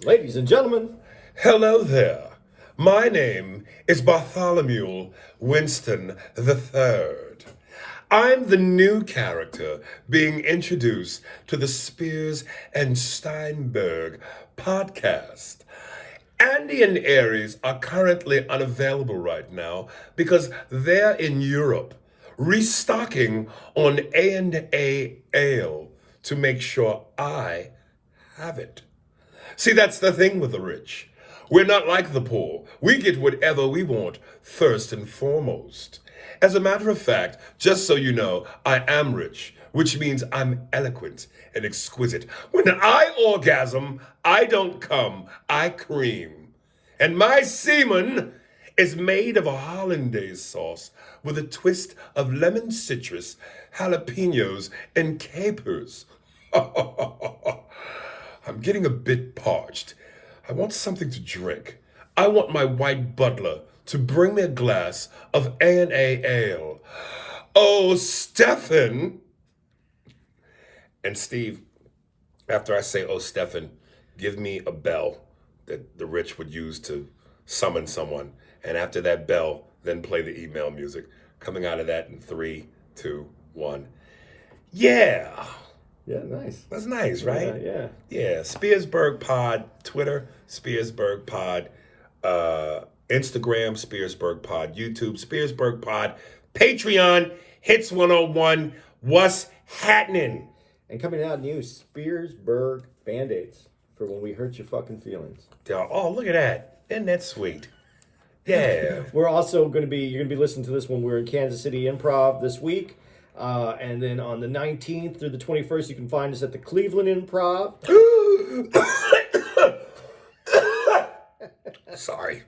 Ladies and gentlemen, Hello there. My name is Bartholomew Winston III. I'm the new character being introduced to the Spears and Steinberg podcast. Andy and Aries are currently unavailable right now because they're in Europe restocking on A&A ale to make sure I have it. See, that's the thing with the rich. We're not like the poor. We get whatever we want first and foremost. As a matter of fact, just so you know, I am rich, which means I'm eloquent and exquisite. When I orgasm, I don't come, I cream. And my semen is made of a hollandaise sauce with a twist of lemon citrus, jalapenos, and capers. I'm getting a bit parched. I want something to drink. I want my white butler to bring me a glass of A&A ale. Oh, Stefan! And Steve, after I say, oh, Stefan, give me a bell that the rich would use to summon someone. And after that bell, then play the email music. Coming out of that in 3, 2, 1. Yeah! yeah, nice. That's nice, right? Yeah. Yeah, Spearsburg Pod, Twitter, Spearsburg Pod, Instagram, Spearsburg Pod, YouTube, Spearsburg Pod, Patreon, Hits 101, what's happening? And coming out new Spearsburg Band-Aids for when we hurt your fucking feelings. Oh, look at that. Isn't that sweet? Yeah. We're also you're going to be listening to this when we're in Kansas City Improv this week. And then on the 19th through the 21st, you can find us at the Cleveland Improv. Sorry.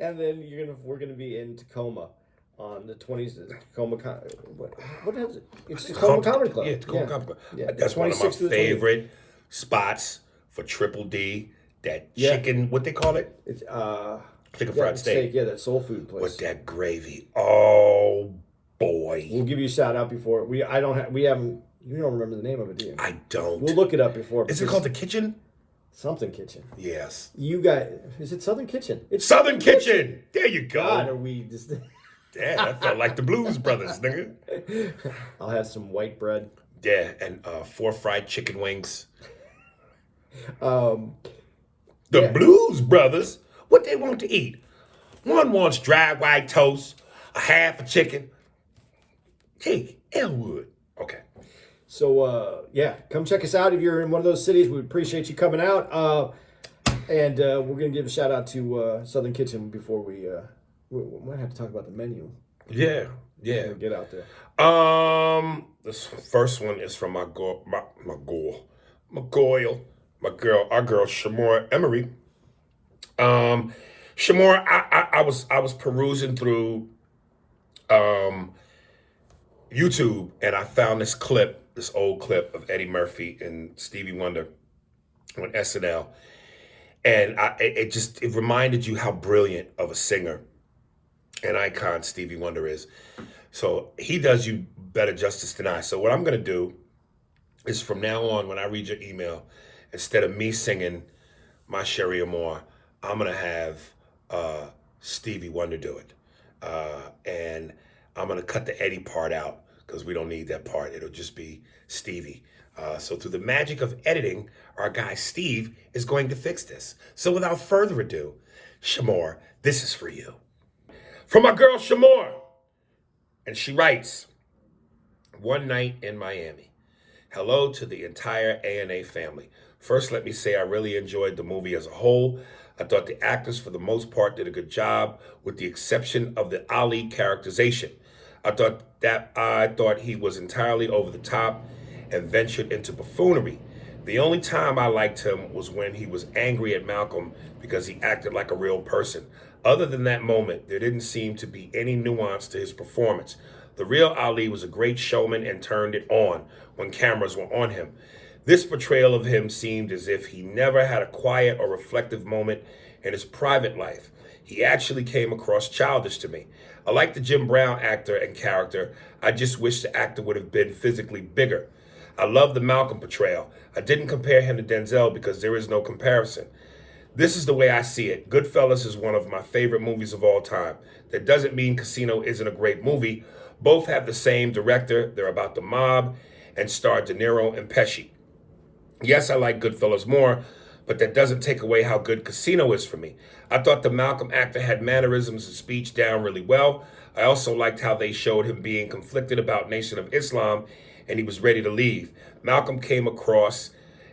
And then we're gonna be in Tacoma on the 20th. Tacoma, what is it? It's Tacoma Comedy Club. Yeah, Tacoma Comedy Club. Yeah. That's one of my 26th to the 20th. favorite spots for Triple D. That Yeah. chicken, what they call it? It's Chicken fried steak. Yeah, that soul food place. With that gravy. Oh boy. We'll give you a shout out before we haven't. You don't remember the name of it, do you? I don't. We'll look it up before. Is it called the Kitchen? Something Kitchen? Yes. You got? Is it Southern Kitchen? It's Southern Kitchen. There you go. God, are we just? Yeah, that felt like the Blues Brothers, nigga. I'll have some white bread. Yeah, and 4 fried chicken wings. Um, The yeah. Blues Brothers, what they want to eat? One wants dry white toast, a half a chicken. Hey, Elwood. Okay. So yeah, come check us out if you're in one of those cities. We appreciate you coming out. And we're gonna give a shout out to Southern Kitchen before we might have to talk about the menu. Yeah. Get out there. This first one is from our girl, Shamora Emery. Shamora, I was perusing through YouTube and I found this old clip of Eddie Murphy and Stevie Wonder on SNL, and it reminded you how brilliant of a singer and icon Stevie Wonder is. So he does you better justice than I. So what I'm gonna do is from now on, when I read your email, instead of me singing My Sherry Amore, I'm gonna have Stevie Wonder do it. And I'm gonna cut the Eddie part out because we don't need that part. It'll just be Stevie. So through the magic of editing, our guy Steve is going to fix this. So without further ado, Shamor, this is for you. From my girl Shamor. And she writes, one night in Miami. Hello to the entire A&A family. First, let me say I really enjoyed the movie as a whole. I thought the actors, for the most part, did a good job, with the exception of the Ali characterization. I thought he was entirely over the top and ventured into buffoonery. The only time I liked him was when he was angry at Malcolm because he acted like a real person. Other than that moment, there didn't seem to be any nuance to his performance. The real Ali was a great showman and turned it on when cameras were on him. This portrayal of him seemed as if he never had a quiet or reflective moment in his private life. He actually came across childish to me. I like the Jim Brown actor and character. I just wish the actor would have been physically bigger. I love the Malcolm portrayal. I didn't compare him to Denzel because there is no comparison. This is the way I see it. Goodfellas is one of my favorite movies of all time. That doesn't mean Casino isn't a great movie. Both have the same director. They're about the mob and star De Niro and Pesci. Yes, I like Goodfellas more, but that doesn't take away how good Casino is for me. I thought the Malcolm actor had mannerisms and speech down really well. I also liked how they showed him being conflicted about Nation of Islam and he was ready to leave. Malcolm came across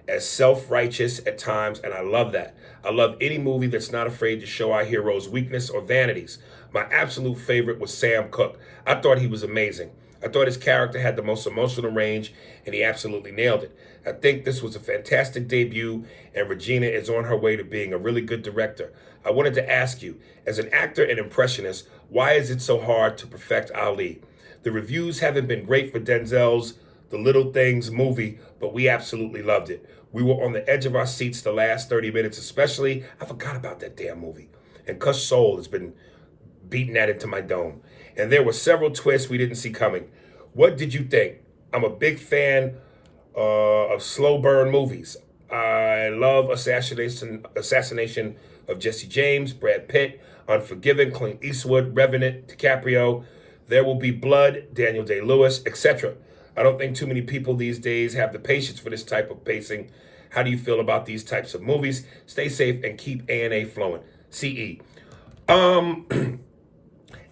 as self-righteous at times, and I love that. I love any movie that's not afraid to show our hero's weakness or vanities. My absolute favorite was Sam Cooke. I thought he was amazing. I thought his character had the most emotional range, and he absolutely nailed it. I think this was a fantastic debut, and Regina is on her way to being a really good director. I wanted to ask you, as an actor and impressionist, why is it so hard to perfect Ali? The reviews haven't been great for Denzel's The Little Things movie, but we absolutely loved it. We were on the edge of our seats the last 30 minutes, especially. I forgot about that damn movie. And Cuss Soul has been beating that into my dome. And there were several twists we didn't see coming. What did you think? I'm a big fan of slow burn movies. I love Assassination of Jesse James, Brad Pitt, Unforgiven, Clint Eastwood, Revenant, DiCaprio, There Will Be Blood, Daniel Day-Lewis, etc. I don't think too many people these days have the patience for this type of pacing. How do you feel about these types of movies? Stay safe and keep A&A flowing. CE.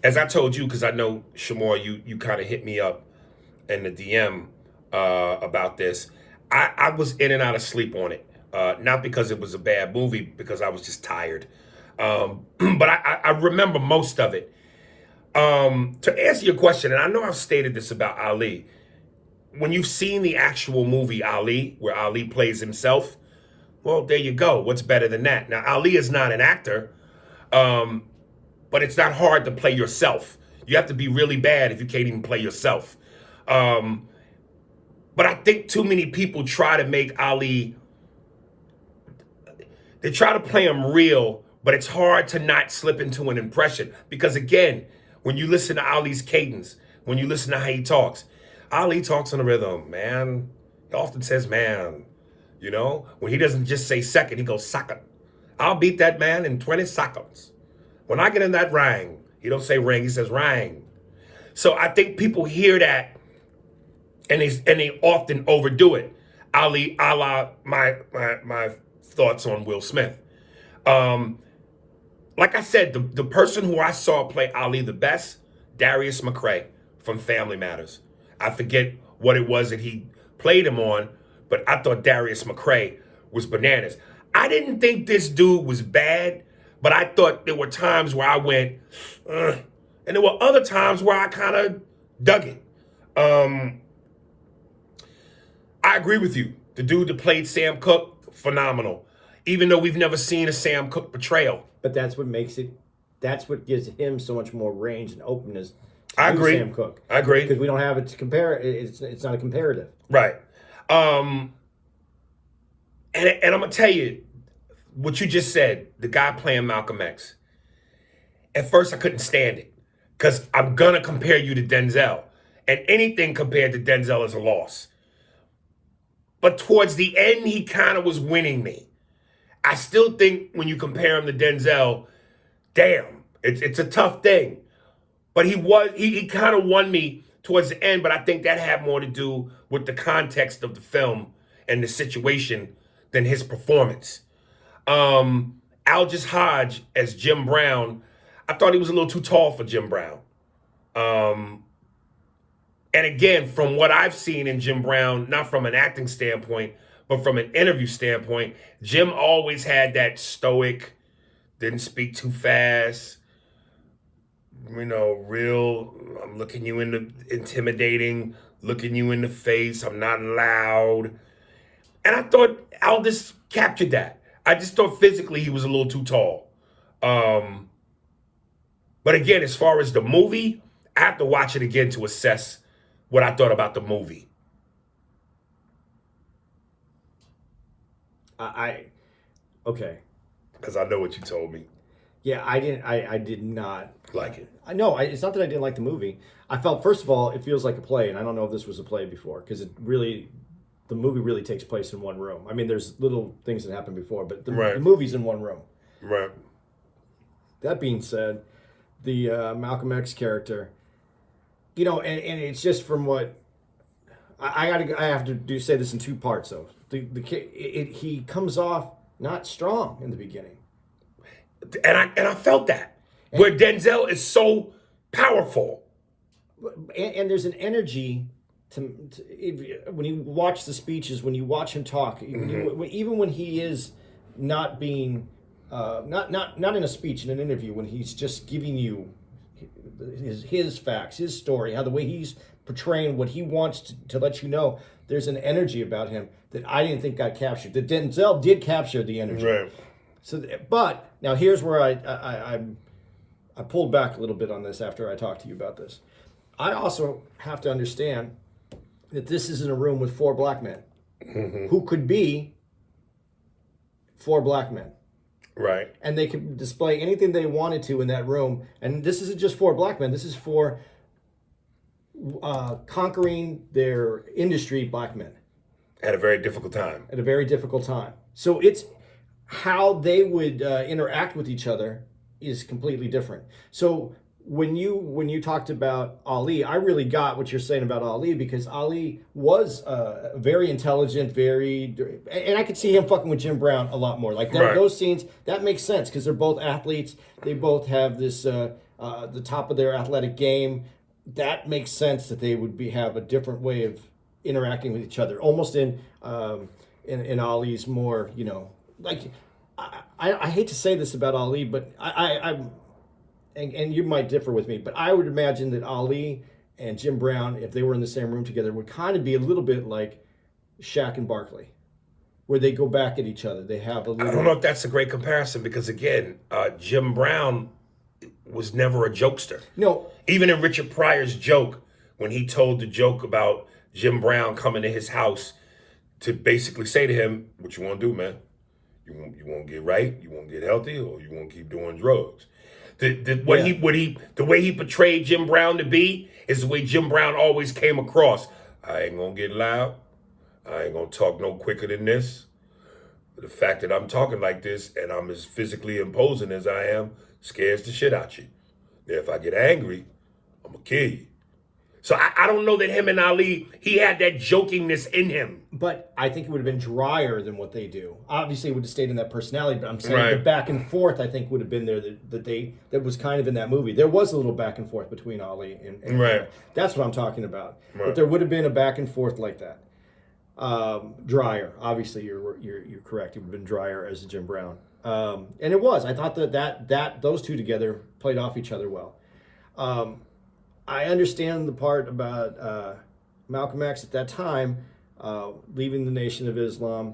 As I told you, because I know, Shamor, you kind of hit me up in the DM about this. I was in and out of sleep on it. Not because it was a bad movie, because I was just tired. But I remember most of it. To answer your question, and I know I've stated this about Ali, when you've seen the actual movie Ali, where Ali plays himself, well, there you go. What's better than that? Now, Ali is not an actor, but it's not hard to play yourself. You have to be really bad if you can't even play yourself. But I think too many people try to make Ali, they try to play him real, but it's hard to not slip into an impression. Because again, when you listen to Ali's cadence, when you listen to how he talks, Ali talks on a rhythm, man. He often says, man. You know, when he doesn't just say second, he goes second. I'll beat that man in 20 seconds. When I get in that ring, he don't say ring, he says ring. So I think people hear that and they often overdo it. Ali, a la my thoughts on Will Smith. Like I said, the person who I saw play Ali the best, Darius McCray from Family Matters. I forget what it was that he played him on, but I thought Darius McCray was bananas. I didn't think this dude was bad, but I thought there were times where I went, and there were other times where I kind of dug it. I agree with you. The dude that played Sam Cooke, phenomenal. Even though we've never seen a Sam Cooke portrayal. But that's what makes it, that's what gives him so much more range and openness. I agree. Sam Cooke. I agree. Because we don't have it to compare. It's not a comparative. Right. And I'm going to tell you, what you just said, the guy playing Malcolm X. At first, I couldn't stand it. Because I'm going to compare you to Denzel. And anything compared to Denzel is a loss. But towards the end, he kind of was winning me. I still think when you compare him to Denzel, damn, it's a tough thing. But he kind of won me towards the end, but I think that had more to do with the context of the film and the situation than his performance. Aldous Hodge as Jim Brown, I thought he was a little too tall for Jim Brown. And again, from what I've seen in Jim Brown, not from an acting standpoint, but from an interview standpoint, Jim always had that stoic, didn't speak too fast, you know, real, I'm looking you in the intimidating, looking you in the face, I'm not loud. And I thought Aldous captured that. I just thought physically he was a little too tall. But again, as far as the movie, I have to watch it again to assess what I thought about the movie. Okay. Because I know what you told me. Yeah, I did not Like it. I know. It's not that I didn't like the movie. I felt, first of all, it feels like a play, and I don't know if this was a play before, because it really the movie really takes place in one room. I mean, there's little things that happen before, but the Right. movie's in one room. Right. That being said, the Malcolm X character, you know, and it's just from what I have to say this in two parts though. He comes off not strong in the beginning, And I felt that where Denzel is so powerful. and there's an energy when you watch the speeches, when you watch him talk, even when he is not being not in a speech, in an interview, when he's just giving you his facts, his story, how the way he's portraying what he wants to let you know, there's an energy about him that I didn't think got captured. That Denzel did capture the energy. Right. So, but now here's where I pulled back a little bit on this after I talked to you about this. I also have to understand that this is in a room with 4 black men who could be 4 black men. Right. And they could display anything they wanted to in that room. And this isn't just 4 black men. This is for conquering their industry black men. At a very difficult time. At a very difficult time. So it's how they would interact with each other is completely different. So when you talked about Ali, I really got what you're saying about Ali, because Ali was very intelligent, and I could see him fucking with Jim Brown a lot more. Like Right. those scenes, that makes sense because they're both athletes. They both have this the top of their athletic game. That makes sense that they would have a different way of interacting with each other, almost in Ali's more, you know, like I hate to say this about Ali, but I'm and you might differ with me, but I would imagine that Ali and Jim Brown, if they were in the same room together, would kind of be a little bit like Shaq and Barkley, where they go back at each other. They have a little. I don't know if that's a great comparison because, again, Jim Brown was never a jokester. No. Even in Richard Pryor's joke, when he told the joke about Jim Brown coming to his house to basically say to him, "What you want to do, man? You want to get right? You want to get healthy, or you want to keep doing drugs?" The way he portrayed Jim Brown to be is the way Jim Brown always came across. I ain't gonna get loud. I ain't gonna talk no quicker than this. But the fact that I'm talking like this and I'm as physically imposing as I am scares the shit out you. If I get angry, I'm gonna kill you. So I don't know that him and Ali, he had that jokingness in him. But I think it would have been drier than what they do. Obviously, it would have stayed in that personality, but I'm saying Right. the back and forth, I think, would have been there that was kind of in that movie. There was a little back and forth between Ali and Right. That's what I'm talking about. Right. But there would have been a back and forth like that. Drier. Obviously, you're correct. It would have been drier as Jim Brown. And it was. I thought that those two together played off each other well. I understand the part about Malcolm X at that time, leaving the Nation of Islam,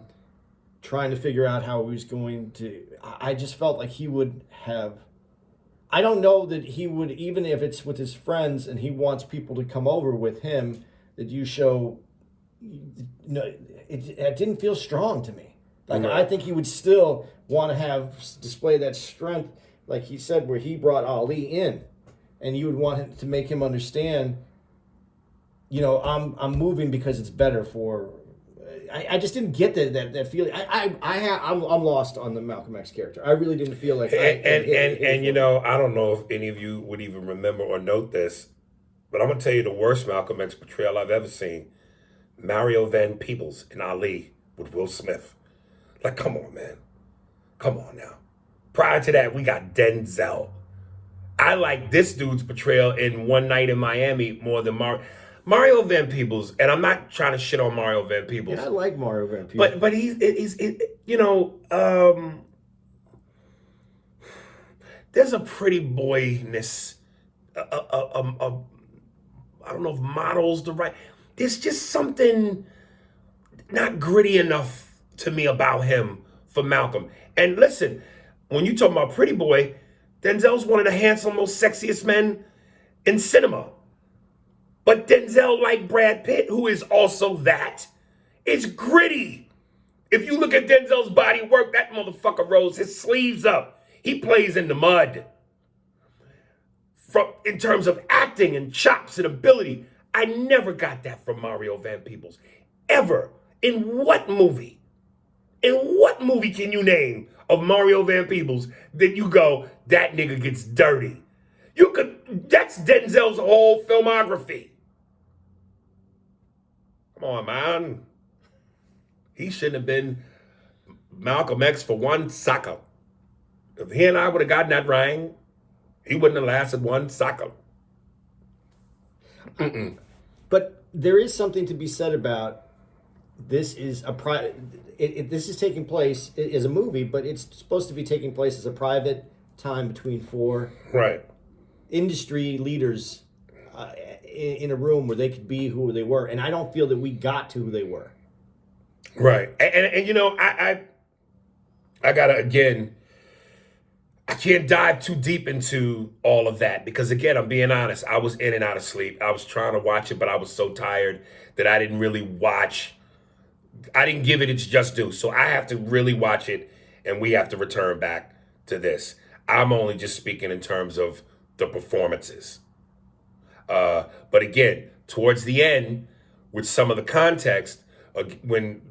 trying to figure out how he was going to. I just felt like he would have. I don't know that he would, even if it's with his friends and he wants people to come over with him, that you show. No, it didn't feel strong to me. Like Right. I think he would still want to display that strength, like he said, where he brought Ali in. And you would want him to make him understand, you know, I'm moving because it's better for. I just didn't get that feeling. I'm lost on the Malcolm X character. I really didn't feel like. And you know, I don't know if any of you would even remember or note this, but I'm gonna tell you the worst Malcolm X portrayal I've ever seen: Mario Van Peebles in Ali with Will Smith. Like, come on, man, come on now. Prior to that, we got Denzel. I like this dude's portrayal in One Night in Miami more than Mario Van Peebles, and I'm not trying to shit on Mario Van Peebles. Yeah, I like Mario Van Peebles. But he's you know, there's a pretty boyness. I don't know if model's the right. There's just something not gritty enough to me about him for Malcolm. And listen, when you talk about pretty boy, Denzel's one of the handsome, most sexiest men in cinema. But Denzel, like Brad Pitt, who is also that, is gritty. If you look at Denzel's body work, that motherfucker rolls his sleeves up. He plays in the mud. In terms of acting and chops and ability, I never got that from Mario Van Peebles. Ever. In what movie? In what movie can you name of Mario Van Peebles that you go, that nigga gets dirty? That's Denzel's whole filmography. Come on, man. He shouldn't have been Malcolm X for one sucker. If he and I would have gotten that ring, he wouldn't have lasted one sucker. But there is something to be said about this is this is taking place as a movie, but it's supposed to be taking place as a private time between four Right. industry leaders in a room where they could be who they were, and I don't feel that we got to who they were. Right. And you know, I gotta, again, I can't dive too deep into all of that because, again, I'm being honest, I was in and out of sleep. I was trying to watch it, but I was so tired that I didn't really watch. I didn't give it its just due. So I have to really watch it, and we have to return back to this. I'm only just speaking in terms of the performances. But again, towards the end, with some of the context, when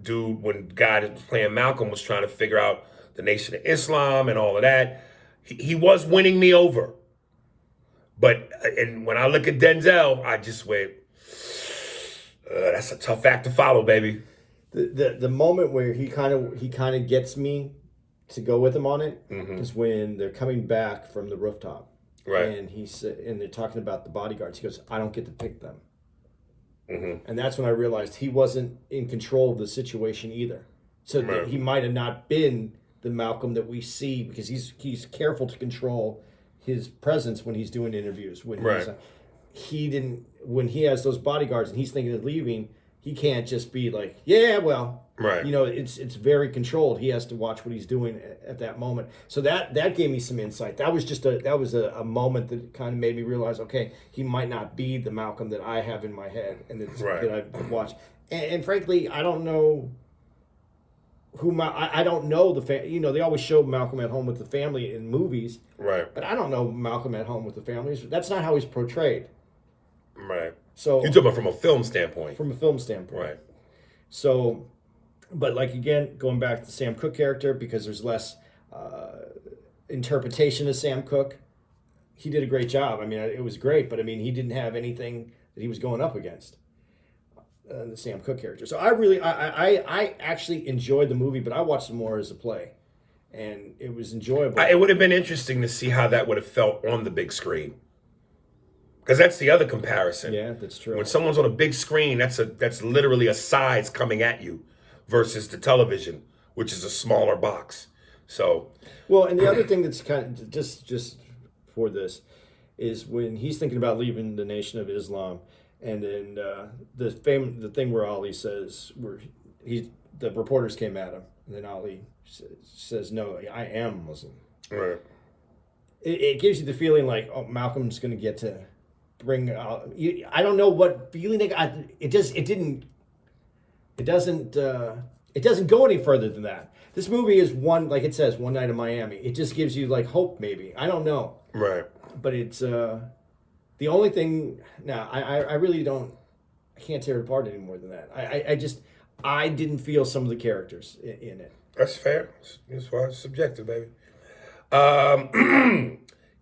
guy that was playing Malcolm was trying to figure out the Nation of Islam and all of that, he was winning me over. But and when I look at Denzel, I just went, that's a tough act to follow, baby. The moment where he kind of gets me to go with him on it is when they're coming back from the rooftop. Right. And they're talking about the bodyguards. He goes, I don't get to pick them. Mm-hmm. And that's when I realized he wasn't in control of the situation either. So Right. he might have not been the Malcolm that we see because he's careful to control his presence when he's doing interviews. When he has those bodyguards and he's thinking of leaving, he can't just be like, yeah, well, Right. you know, it's very controlled. He has to watch what he's doing at that moment. So that gave me some insight. That was a moment that kind of made me realize, okay, he might not be the Malcolm that I have in my head and that I've watched. And frankly, I don't know I don't know you know, they always show Malcolm at home with the family in movies. Right. But I don't know Malcolm at home with the families. That's not how he's portrayed. Right. So You're talking about from a film standpoint. From a film standpoint. Right. So, but like again, going back to the Sam Cooke character, because there's less interpretation of Sam Cooke, he did a great job. I mean, it was great, but I mean, he didn't have anything that he was going up against. The Sam Cooke character. So I actually enjoyed the movie, but I watched it more as a play, and it was enjoyable. It would have been interesting to see how that would have felt on the big screen, because that's the other comparison. Yeah, that's true. When someone's on a big screen, that's literally a size coming at you, versus the television, which is a smaller box. So, well, and the other thing that's kind of just for this is when he's thinking about leaving the Nation of Islam. And then the thing where Ali says, the reporters came at him, and then Ali says, "No, I am Muslim." right. It gives you the feeling like, oh, Malcolm's going to get to bring out. I don't know what feeling it got. It doesn't go any further than that. This movie is like it says, One Night in Miami. It just gives you like hope, maybe. I don't know. Right. But it's. The only thing now, I really don't. I can't tear it apart any more than that. I didn't feel some of the characters in it. That's fair. That's why it's subjective, baby.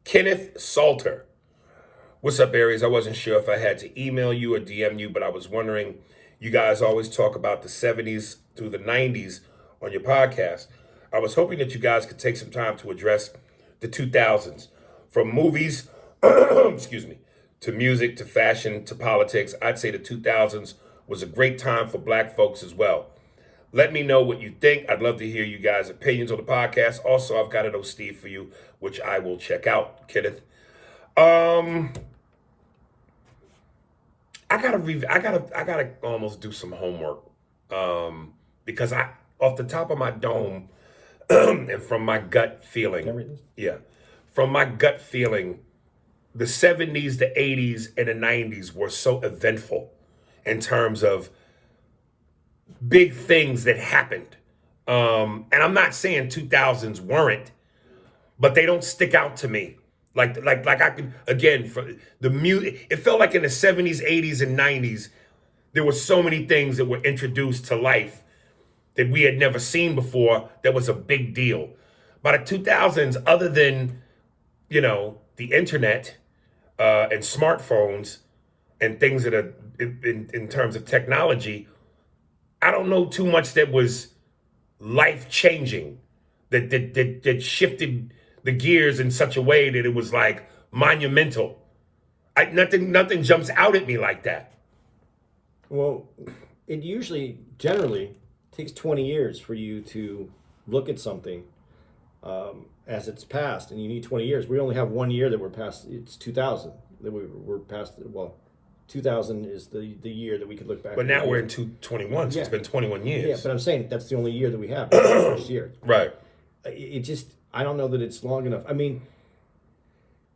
Kenneth Salter. What's up, Aries? I wasn't sure if I had to email you or DM you, but I was wondering, you guys always talk about the 70s through the 90s on your podcast. I was hoping that you guys could take some time to address the 2000s. From movies, excuse me, to music, to fashion, to politics. I'd say the 2000s was a great time for black folks as well. Let me know what you think. I'd love to hear you guys' opinions on the podcast. Also, I've got an old Steve for you, which I will check out, Kenneth. I gotta almost do some homework. Because off the top of my dome, and from my gut feeling, from my gut feeling, the 70s, the 80s, and the 90s were so eventful in terms of big things that happened. And I'm not saying 2000s weren't, but they don't stick out to me. Like I could, again, for the music, it felt like in the 70s, 80s, and 90s, there were so many things that were introduced to life that we had never seen before that was a big deal. By the 2000s, other than, the internet and smartphones and things that are in terms of technology, I don't know too much that was life changing, that shifted the gears in such a way that it was like monumental. Nothing jumps out at me like that. Well, it generally takes 20 years for you to look at something as it's passed, and you need 20 years. We only have 1 year that we're past. It's 2000 that we're past. Well, 2000 is the year that we could look back. But now we're in 2021, so it's been 21 years. Yeah, but I'm saying that's the only year that we have. That's the first year. Right. It just, I don't know that it's long enough. I mean,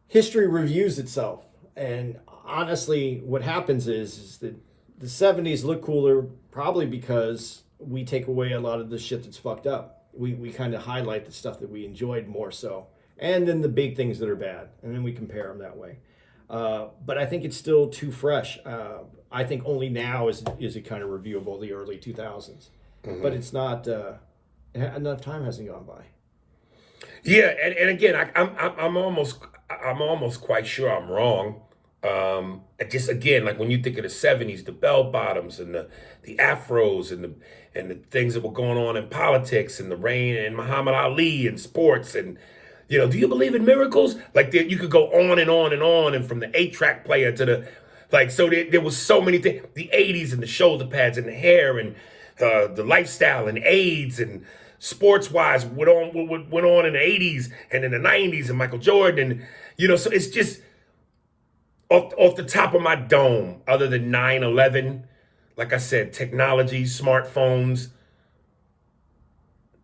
history reviews itself. And honestly, what happens is that the 70s look cooler probably because we take away a lot of the shit that's fucked up. We kind of highlight the stuff that we enjoyed more so. And then the big things that are bad. And then we compare them that way. But I think it's still too fresh. I think only now is it kind of reviewable, the early 2000s. Mm-hmm. But it's not, enough time hasn't gone by. Yeah, and again, I'm almost quite sure I'm wrong. Just again, like when you think of the 70s, the bell bottoms and the afros and the things that were going on in politics and the reign and Muhammad Ali and sports and do you believe in miracles? Like you could go on and on and on, and from the 8-track player to so there was so many things. The 80s and the shoulder pads and the hair and the lifestyle and AIDS and sports wise went on in the 80s and in the 90s and Michael Jordan and so it's just off the top of my dome, other than 9/11, like I said, technology, smartphones,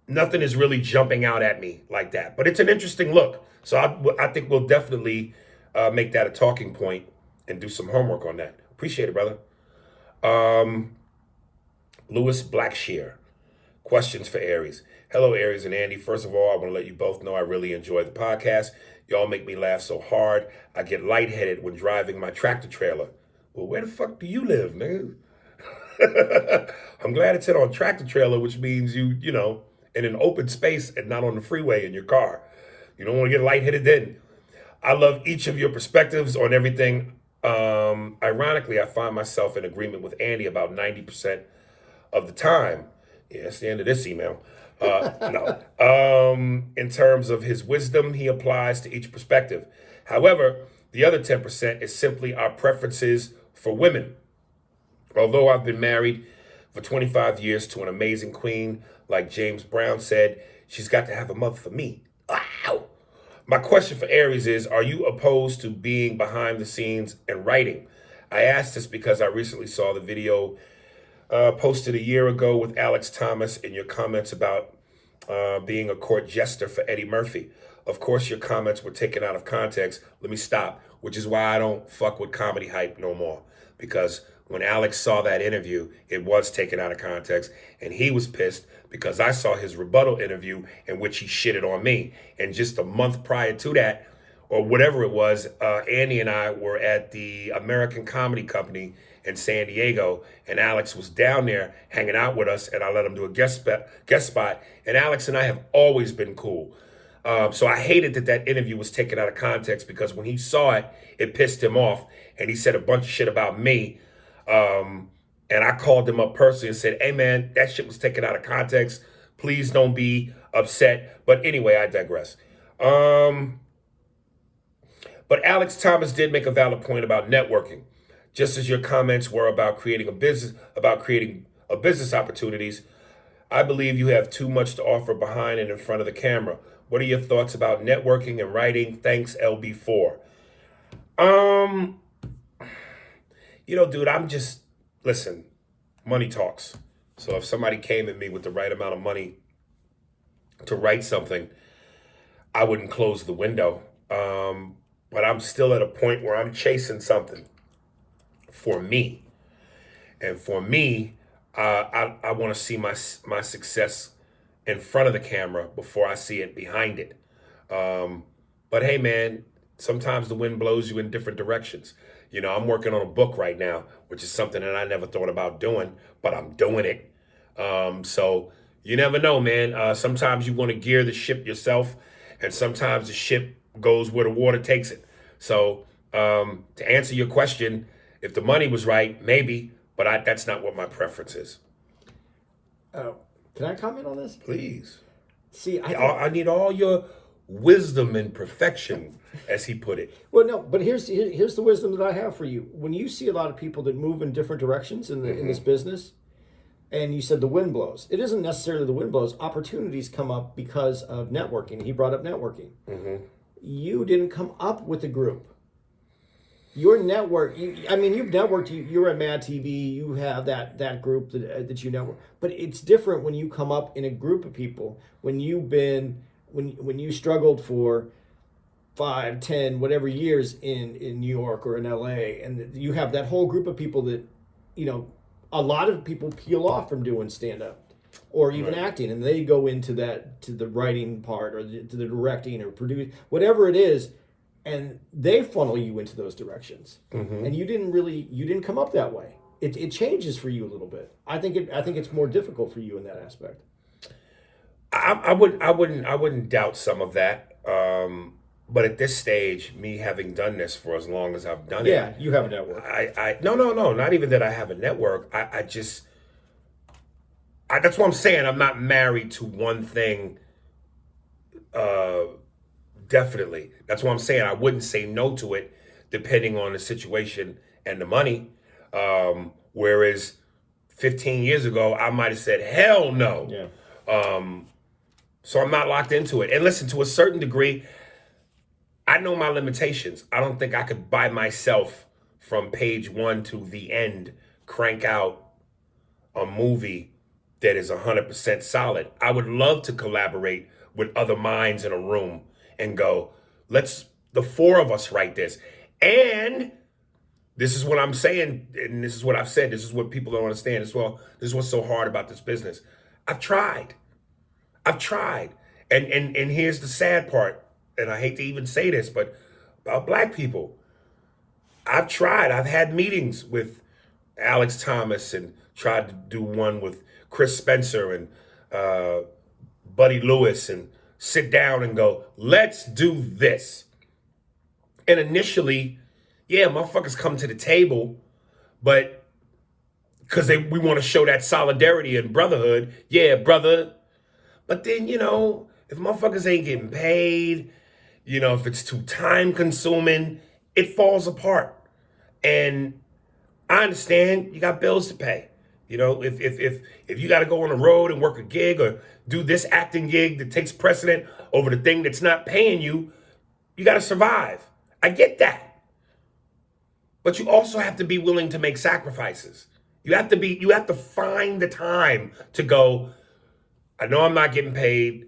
nothing is really jumping out at me like that. But it's an interesting look. So I think we'll definitely make that a talking point and do some homework on that. Appreciate it, brother. Lewis Blackshear. Questions for Aries. Hello, Aries and Andy. First of all, I want to let you both know I really enjoy the podcast. Y'all make me laugh so hard. I get lightheaded when driving my tractor trailer. Well, where the fuck do you live, nigga? I'm glad it's on tractor trailer, which means you in an open space and not on the freeway in your car. You don't want to get lightheaded then. I love each of your perspectives on everything. Ironically, I find myself in agreement with Andy about 90% of the time. Yeah, that's the end of this email. No. In terms of his wisdom, he applies to each perspective. However, the other 10% is simply our preferences for women. Although I've been married for 25 years to an amazing queen, like James Brown said, she's got to have a mother for me. Wow. My question for Aries is, are you opposed to being behind the scenes and writing? I asked this because I recently saw the video posted a year ago with Alex Thomas and your comments about being a court jester for Eddie Murphy. Of course, your comments were taken out of context. Let me stop, which is why I don't fuck with comedy hype no more. Because when Alex saw that interview, it was taken out of context, and he was pissed because I saw his rebuttal interview in which he shitted on me. And just a month prior to that, or whatever it was, Andy and I were at the American Comedy Company in San Diego, and Alex was down there hanging out with us, and I let him do a guest spot. And Alex and I have always been cool. So I hated that interview was taken out of context because when he saw it, it pissed him off, and he said a bunch of shit about me. And I called him up personally and said, hey man, that shit was taken out of context. Please don't be upset. But anyway, I digress. But Alex Thomas did make a valid point about networking. Just as your comments were about creating a business opportunities, I believe you have too much to offer behind and in front of the camera. What are your thoughts about networking and writing? Thanks, LB4. Dude, listen, money talks. So if somebody came at me with the right amount of money to write something, I wouldn't close the window. But I'm still at a point where I'm chasing something for me. And for me, I want to see my success in front of the camera before I see it behind it. But hey, man, sometimes the wind blows you in different directions. You know, I'm working on a book right now, which is something that I never thought about doing, but I'm doing it. So you never know, man. Sometimes you want to gear the ship yourself, and sometimes the ship goes where the water takes it. So to answer your question, if the money was right, maybe, but that's not what my preference is. Can I comment on this? Please. See, I need all your wisdom and perfection, as he put it. Well, no, but here's the wisdom that I have for you. When you see a lot of people that move in different directions in this business, and you said the wind blows, it isn't necessarily the wind blows. Opportunities come up because of networking. He brought up networking. You didn't come up with a group. Your network, you've networked, you're at Mad TV, you have that group that you network. But it's different when you come up in a group of people, when you struggled for 5, 10, whatever years in New York or in LA, and you have that whole group of people that, a lot of people peel off from doing stand-up or even acting, and they go to the writing part or to the directing or producing, whatever it is, and they funnel you into those directions. And you didn't come up that way. It changes for you a little bit. I think it's more difficult for you in that aspect. I wouldn't doubt some of that. But at this stage, me having done this for as long as I've done it. Yeah, you have a network. No, not even that I have a network. That's what I'm saying. I'm not married to one thing. Definitely. That's what I'm saying. I wouldn't say no to it depending on the situation and the money. Whereas 15 years ago, I might have said, hell no. Yeah. So I'm not locked into it. And listen, to a certain degree, I know my limitations. I don't think I could by myself from page 1 to the end crank out a movie that is 100% solid. I would love to collaborate with other minds in a room and go, let's the four of us write this. And this is what I'm saying, and this is what I've said. This is what people don't understand as well. This is what's so hard about this business. I've tried. And here's the sad part. And I hate to even say this, but about black people, I've tried. I've had meetings with Alex Thomas and tried to do one with Chris Spencer and Buddy Lewis and sit down and go, let's do this. And initially, yeah, motherfuckers come to the table, but because we want to show that solidarity and brotherhood. Yeah, brother. But then, if motherfuckers ain't getting paid, if it's too time consuming, it falls apart. And I understand you got bills to pay. If you got to go on the road and work a gig or do this acting gig that takes precedent over the thing that's not paying you, you got to survive. I get that. But you also have to be willing to make sacrifices. You have to find the time to go, I know I'm not getting paid.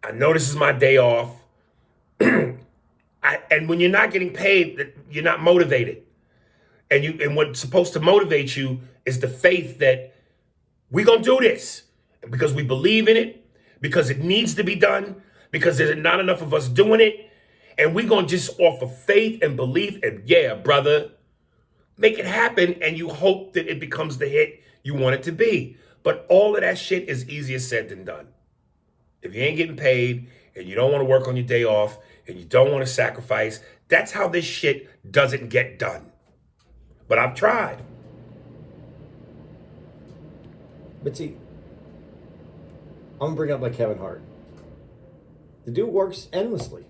I know this is my day off. And when you're not getting paid, you're not motivated. And what's supposed to motivate you is the faith that we're going to do this because we believe in it, because it needs to be done, because there's not enough of us doing it. And we're going to just offer faith and belief and, yeah, brother, make it happen. And you hope that it becomes the hit you want it to be. But all of that shit is easier said than done. If you ain't getting paid and you don't want to work on your day off and you don't want to sacrifice, that's how this shit doesn't get done. But I've tried. But see, I'm going to bring up like Kevin Hart. The dude works endlessly.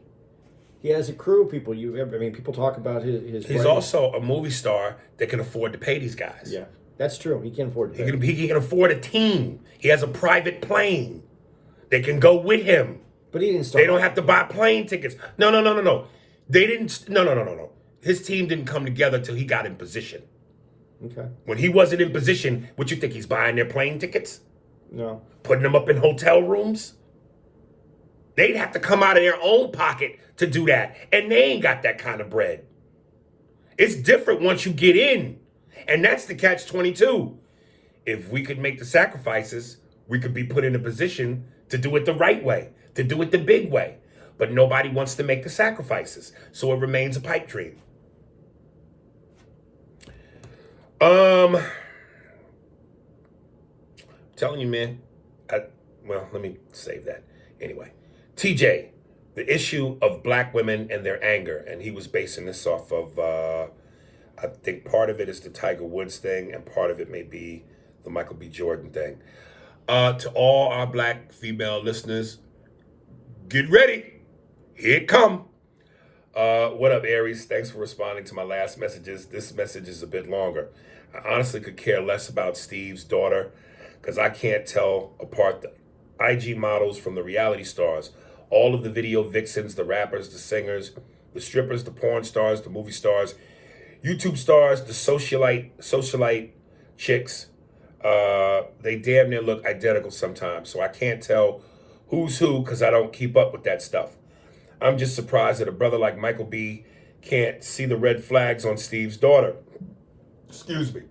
He has a crew of people. People talk about his He's writing. also a movie star that can afford to pay these guys. Yeah, that's true. He can afford to pay. He can afford a team. He has a private plane. They can go with him. But he didn't start. They don't have to buy plane tickets. No. They didn't. No. His team didn't come together till he got in position. Okay. When he wasn't in position, what you think he's buying their plane tickets? No. Putting them up in hotel rooms? They'd have to come out of their own pocket to do that. And they ain't got that kind of bread. It's different once you get in. And that's the catch-22. If we could make the sacrifices, we could be put in a position to do it the right way, to do it the big way. but nobody wants to make the sacrifices, so it remains a pipe dream. Telling you, man. Well, let me save that. Anyway, TJ, the issue of black women and their anger, and he was basing this off of, I think part of it is the Tiger Woods thing, and part of it may be the Michael B. Jordan thing. To all our black female listeners, get ready. Here it come. What up, Aries? Thanks for responding to my last messages. This message is a bit longer. I honestly could care less about Steve's daughter because I can't tell apart the IG models from the reality stars. All of the video vixens, the rappers, the singers, the strippers, the porn stars, the movie stars, YouTube stars, the socialite chicks. They damn near look identical sometimes. So I can't tell who's who because I don't keep up with that stuff. I'm just surprised that a brother like Michael B can't see the red flags on Steve's daughter. Excuse me.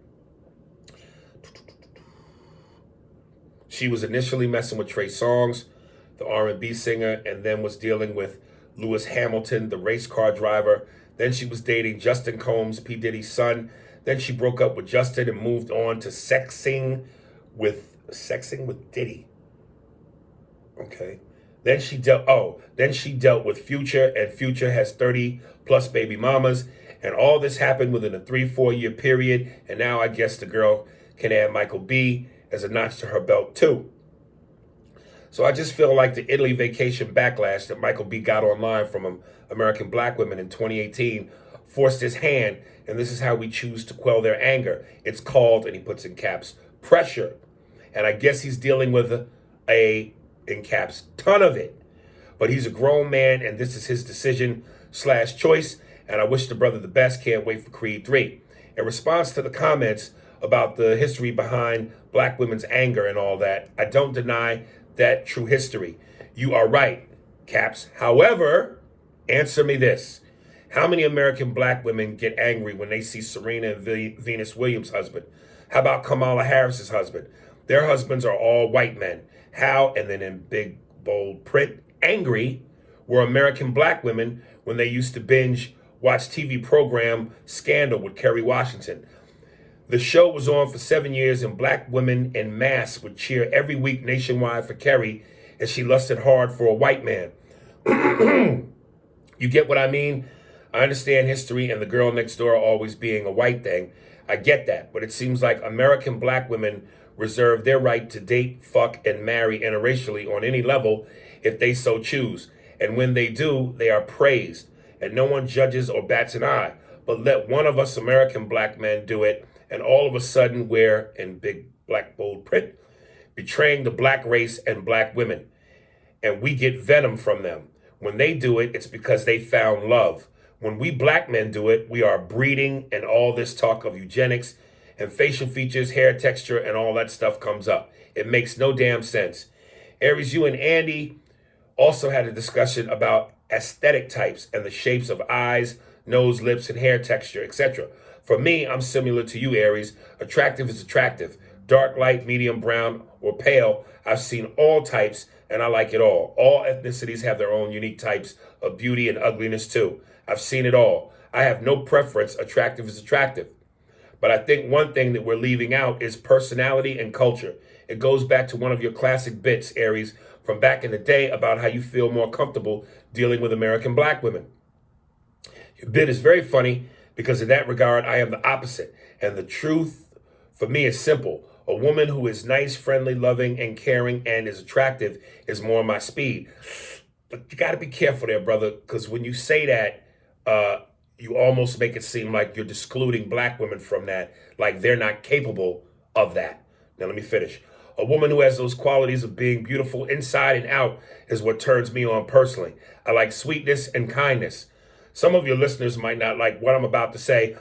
She was initially messing with Trey Songz, the R&B singer, and then was dealing with Lewis Hamilton, the race car driver. Then she was dating Justin Combs, P. Diddy's son. Then she broke up with Justin and moved on to sexing with Diddy. Okay. Then she dealt with Future, and Future has 30 plus baby mamas, and all this happened within a 3-4 year period, and now I guess the girl can add Michael B as a notch to her belt too. So I just feel like the Italy vacation backlash that Michael B got online from American black women in 2018 forced his hand, and this is how we choose to quell their anger. It's called, and he puts in caps, pressure. And I guess he's dealing with a in caps, ton of it. But he's a grown man, and this is his decision/choice, and I wish the brother the best. Can't wait for Creed 3. In response to the comments about the history behind black women's anger and all that, I don't deny that true history. You are right, Caps. However, answer me this. How many American black women get angry when they see Serena and Venus Williams' husband? How about Kamala Harris's husband? Their husbands are all white men. How, and then in big, bold print, angry were American black women when they used to binge watch TV program Scandal with Kerry Washington. The show was on for 7 years, and black women en masse would cheer every week nationwide for Kerry as she lusted hard for a white man. You get what I mean? I understand history and the girl next door always being a white thing. I get that, but it seems like American black women reserve their right to date, fuck, and marry interracially on any level if they so choose. And when they do, they are praised, and no one judges or bats an eye. But let one of us American black men do it, and all of a sudden we're, in big black bold print, betraying the black race and black women. And we get venom from them. When they do it, it's because they found love. When we black men do it, we are breeding, and all this talk of eugenics and facial features, hair texture, and all that stuff comes up. It makes no damn sense. Aries, you and Andy also had a discussion about aesthetic types and the shapes of eyes, nose, lips, and hair texture, etc. For me, I'm similar to you, Aries. Attractive is attractive. Dark, light, medium, brown, or pale. I've seen all types, and I like it all. All ethnicities have their own unique types of beauty and ugliness, too. I've seen it all. I have no preference. Attractive is attractive. But I think one thing that we're leaving out is personality and culture. It goes back to one of your classic bits, Aries, from back in the day about how you feel more comfortable dealing with American black women. Your bit is very funny because in that regard, I am the opposite. And the truth for me is simple. A woman who is nice, friendly, loving, and caring and is attractive is more my speed. But you got to be careful there, brother, because when you say that, you almost make it seem like you're excluding black women from that, like they're not capable of that. Now, let me finish. A woman who has those qualities of being beautiful inside and out is what turns me on personally. I like sweetness and kindness. Some of your listeners might not like what I'm about to say,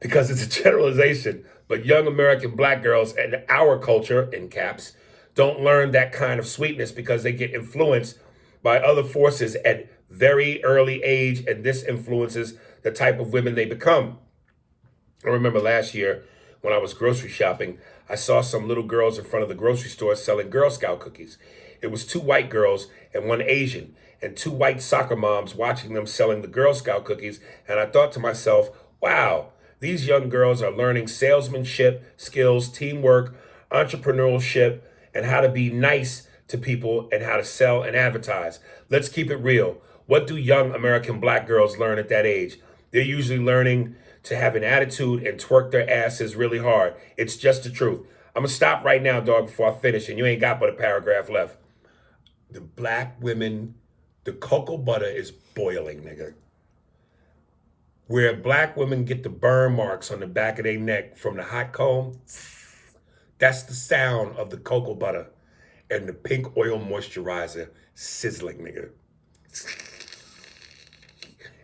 because it's a generalization, but young American black girls and our culture, in caps, don't learn that kind of sweetness because they get influenced by other forces at very early age, and this influences the type of women they become. I remember last year when I was grocery shopping, I saw some little girls in front of the grocery store selling Girl Scout cookies. It was 2 white girls and 1 Asian, and 2 white soccer moms watching them selling the Girl Scout cookies. And I thought to myself, wow, these young girls are learning salesmanship skills, teamwork, entrepreneurship, and how to be nice to people and how to sell and advertise. Let's keep it real. What do young American black girls learn at that age? They're usually learning to have an attitude and twerk their asses really hard. It's just the truth. I'm going to stop right now, dog, before I finish, and you ain't got but a paragraph left. The black women, the cocoa butter is boiling, nigga. Where black women get the burn marks on the back of their neck from the hot comb, that's the sound of the cocoa butter and the pink oil moisturizer sizzling, nigga.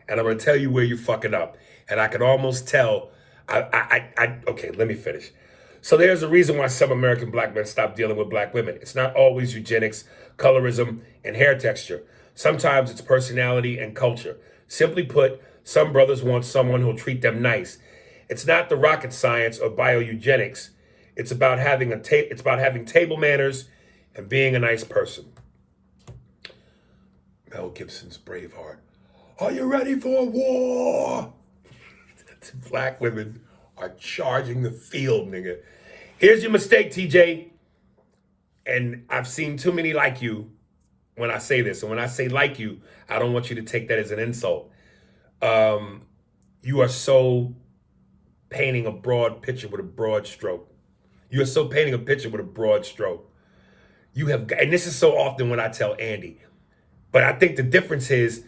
And I'm going to tell you where you're fucking up. And I can almost tell, okay, let me finish. So there's a reason why some American black men stop dealing with black women. It's not always eugenics, colorism, and hair texture. Sometimes it's personality and culture. Simply put, some brothers want someone who'll treat them nice. It's not the rocket science or bioeugenics. It's about having having table manners and being a nice person. Mel Gibson's Braveheart. Are you ready for a war? Black women are charging the field, nigga. Here's your mistake, TJ. And I've seen too many like you when I say this. And when I say like you, I don't want you to take that as an insult. You are so painting a broad picture with a broad stroke. You are so painting a picture with a broad stroke. You have, and this is so often what I tell Andy. But I think the difference is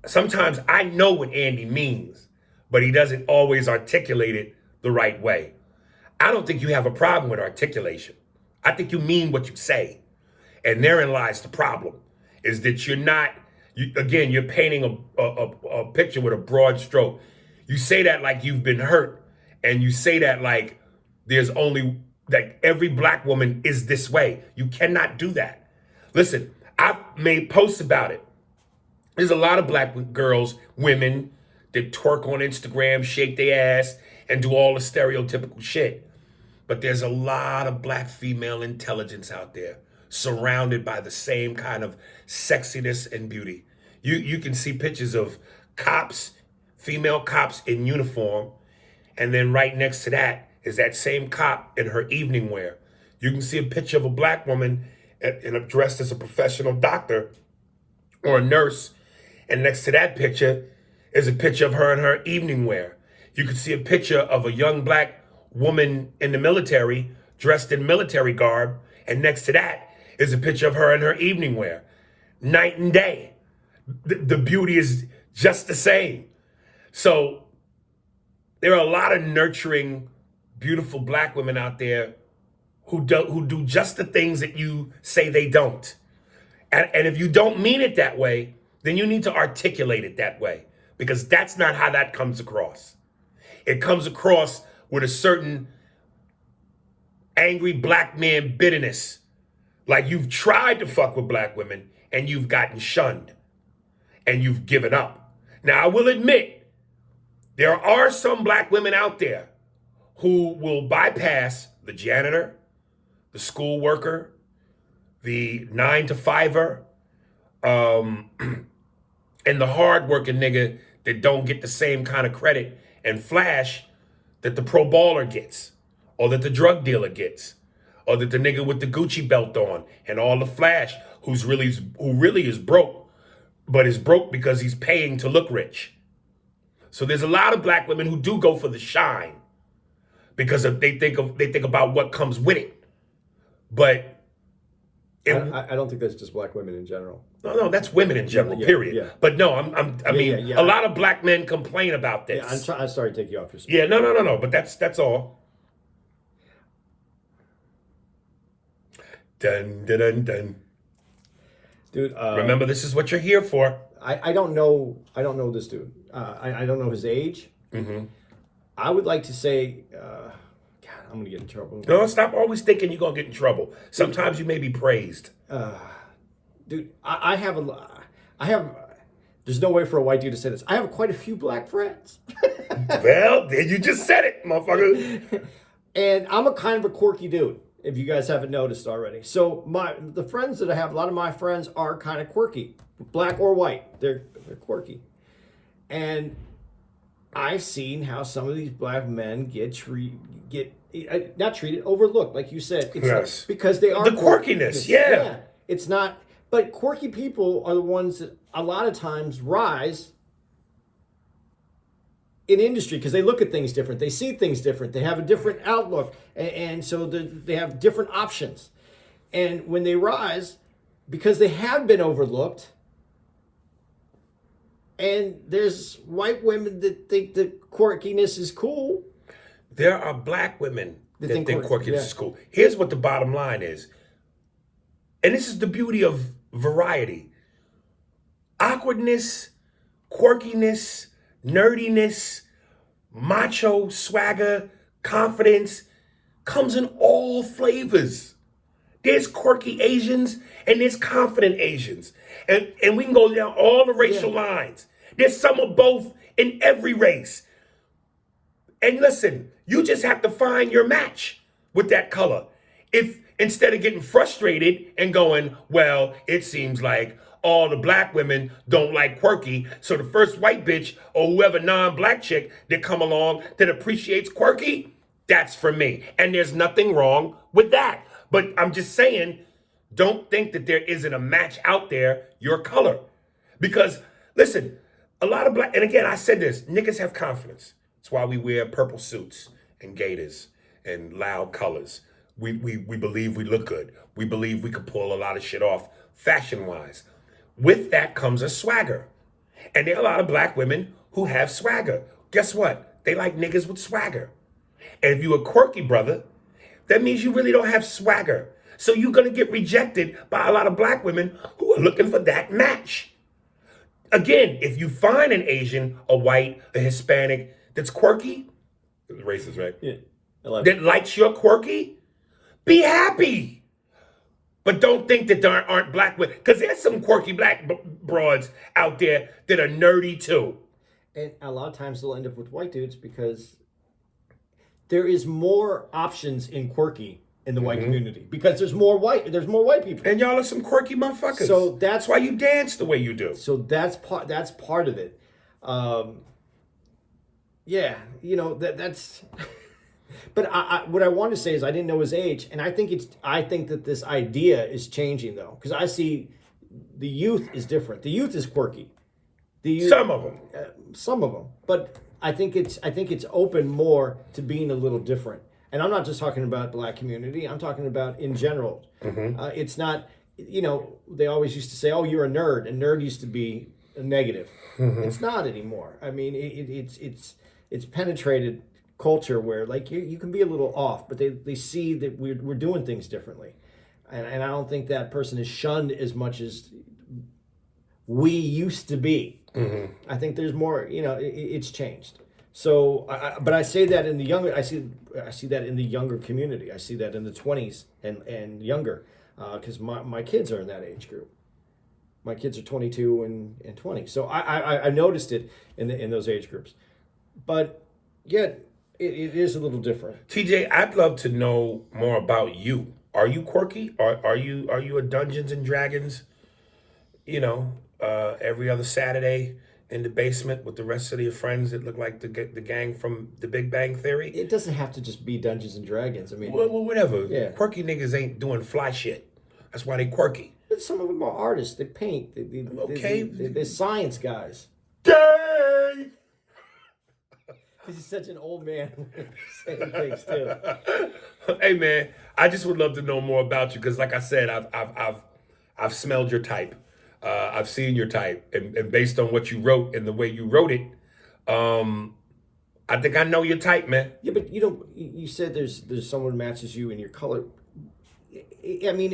sometimes I know what Andy means, but he doesn't always articulate it the right way. I don't think you have a problem with articulation. I think you mean what you say. And therein lies the problem, is that you're painting a picture with a broad stroke. You say that like you've been hurt, and you say that like like every black woman is this way. You cannot do that. Listen, I've made posts about it. There's a lot of black girls, women, that twerk on Instagram, shake their ass, and do all the stereotypical shit. But there's a lot of black female intelligence out there, surrounded by the same kind of sexiness and beauty. You can see pictures of cops, female cops in uniform, and then right next to that is that same cop in her evening wear. You can see a picture of a black woman dressed as a professional doctor or a nurse, and next to that picture is a picture of her in her evening wear. You can see a picture of a young black woman in the military dressed in military garb, and next to that is a picture of her in her evening wear. Night and day. The beauty is just the same. So there are a lot of nurturing, beautiful black women out there who do just the things that you say they don't. And if you don't mean it that way, then you need to articulate it that way, because that's not how that comes across. It comes across with a certain angry black man bitterness. Like you've tried to fuck with black women and you've gotten shunned and you've given up. Now, I will admit, there are some black women out there who will bypass the janitor, the school worker, the 9-to-5er, and the hard-working nigga that don't get the same kind of credit and flash that the pro baller gets, or that the drug dealer gets, or that the nigga with the Gucci belt on and all the flash who really is broke, but is broke because he's paying to look rich. So there's a lot of black women who do go for the shine because they think about what comes with it. But I don't think that's just black women in general. No, that's women in general, period. Yeah. But no, I mean, a lot of black men complain about this. Yeah, I'm sorry to take you off your spot. Yeah, no, but that's all. Dun, dun, dun, dun. Dude, remember, this is what you're here for. I don't know this dude. I don't know his age. Mm-hmm. I would like to say, God, I'm gonna get in trouble. No, stop always thinking you're gonna get in trouble. Sometimes you may be praised. Dude, I have there's no way for a white dude to say this. I have quite a few black friends. Well, then you just said it, motherfucker. And I'm a kind of a quirky dude. if you guys haven't noticed already. So the friends that I have, a lot of my friends are kind of quirky, black or white. They're quirky, and I've seen how some of these black men not treated, overlooked, like you said. It's Yes. because they are The quirkiness, yeah. It's not, but quirky people are the ones that a lot of times rise in industry because they look at things different, they see things different, they have a different outlook, and so they have different options. And when they rise, because they have been overlooked, and there's white women that think that quirkiness is cool. There are black women that think quirkiness is cool. Here's what the bottom line is. And this is the beauty of variety. Awkwardness, quirkiness, nerdiness, macho, swagger, confidence comes in all flavors. There's quirky Asians and there's confident Asians. And we can go down all the racial lines. There's some of both in every race. And listen, you just have to find your match with that color. If instead of getting frustrated and going, well, it seems like all the black women don't like quirky, so the first white bitch or whoever non-black chick that come along that appreciates quirky, that's for me. And there's nothing wrong with that. But I'm just saying, don't think that there isn't a match out there, your color. Because, listen, a lot of black, and again, I said this, niggas have confidence. That's why we wear purple suits and gaiters and loud colors. We believe we look good. We believe we could pull a lot of shit off fashion-wise. With that comes a swagger. And there are a lot of black women who have swagger. Guess what? They like niggas with swagger. And if you're a quirky brother, that means you really don't have swagger. So you're going to get rejected by a lot of black women who are looking for that match. Again, if you find an Asian, a white, a Hispanic that's quirky, racist, right? Yeah. That likes your quirky, be happy. But don't think that there aren't black women, because there's some quirky black broads out there that are nerdy too. And a lot of times they'll end up with white dudes because there is more options in quirky in the white community because there's more white people. And y'all are some quirky motherfuckers. So that's why you dance the way you do. So that's part of it. Yeah, you know that's. But what I want to say is I didn't know his age, and I think that this idea is changing though, because I see the youth is different. The youth is quirky. Some of them, but I think it's open more to being a little different. And I'm not just talking about the black community. I'm talking about in general. It's not, they always used to say, "Oh, you're a nerd," and nerd used to be a negative. It's not anymore. I mean, it's penetrated culture where like you can be a little off, but they see that we're doing things differently, and I don't think that person is shunned as much as we used to be. I think there's more. It's changed. So, but I say that in the younger. I see that in the younger community. I see that in the 20s and younger, because my kids are in that age group. My kids are 22 and 20. So I noticed it in those age groups, but yet. It is a little different. TJ, I'd love to know more about you. Are you quirky? Are you a Dungeons and Dragons? Every other Saturday in the basement with the rest of your friends that look like the gang from The Big Bang Theory. It doesn't have to just be Dungeons and Dragons. I mean, well, whatever. Yeah. Quirky niggas ain't doing fly shit. That's why they quirky. But some of them are artists. They paint. They're science guys. Gay. He's such an old man saying things too. Hey man, I just would love to know more about you because, like I said, I've smelled your type. I've seen your type, and based on what you wrote and the way you wrote it, I think I know your type, man. Yeah, but you said there's someone who matches you in your color. I mean,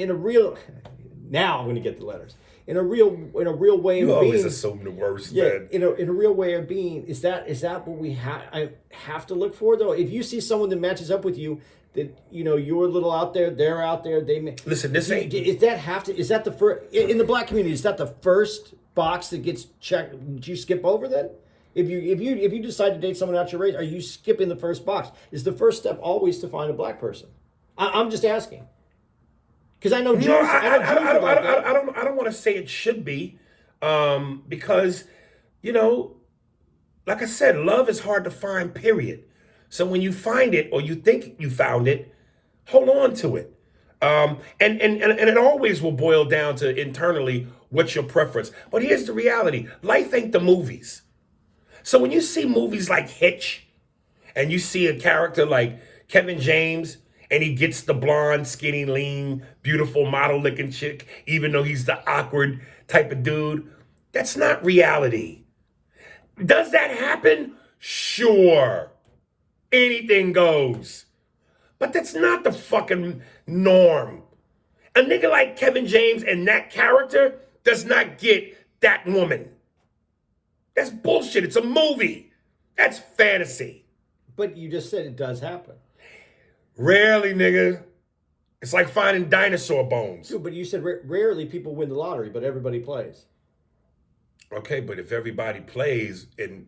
now I'm going to get the letters. In a real way of being. You always assume the worst, man. In a real way of being, is that what we have to look for though? If you see someone that matches up with you, that you're a little out there, they're out there, listen. This ain't. Is that the first in the black community? Is that the first box that gets checked? Do you skip over then? If you decide to date someone out your race, are you skipping the first box? Is the first step always to find a black person? I'm just asking. Because I know Jews. No, I know Jews would like that. I don't want to say it should be, because, you know, like I said, love is hard to find. Period. So when you find it or you think you found it, hold on to it. And it always will boil down to internally what's your preference. But here's the reality: life ain't the movies. So when you see movies like Hitch, and you see a character like Kevin James, and he gets the blonde, skinny, lean, beautiful model-looking chick, even though he's the awkward type of dude, that's not reality. Does that happen? Sure. Anything goes. But that's not the fucking norm. A nigga like Kevin James and that character does not get that woman. That's bullshit. It's a movie. That's fantasy. But you just said it does happen. Rarely, nigga. It's like finding dinosaur bones. Dude, but you said rarely people win the lottery, but everybody plays. Okay, but if everybody plays and...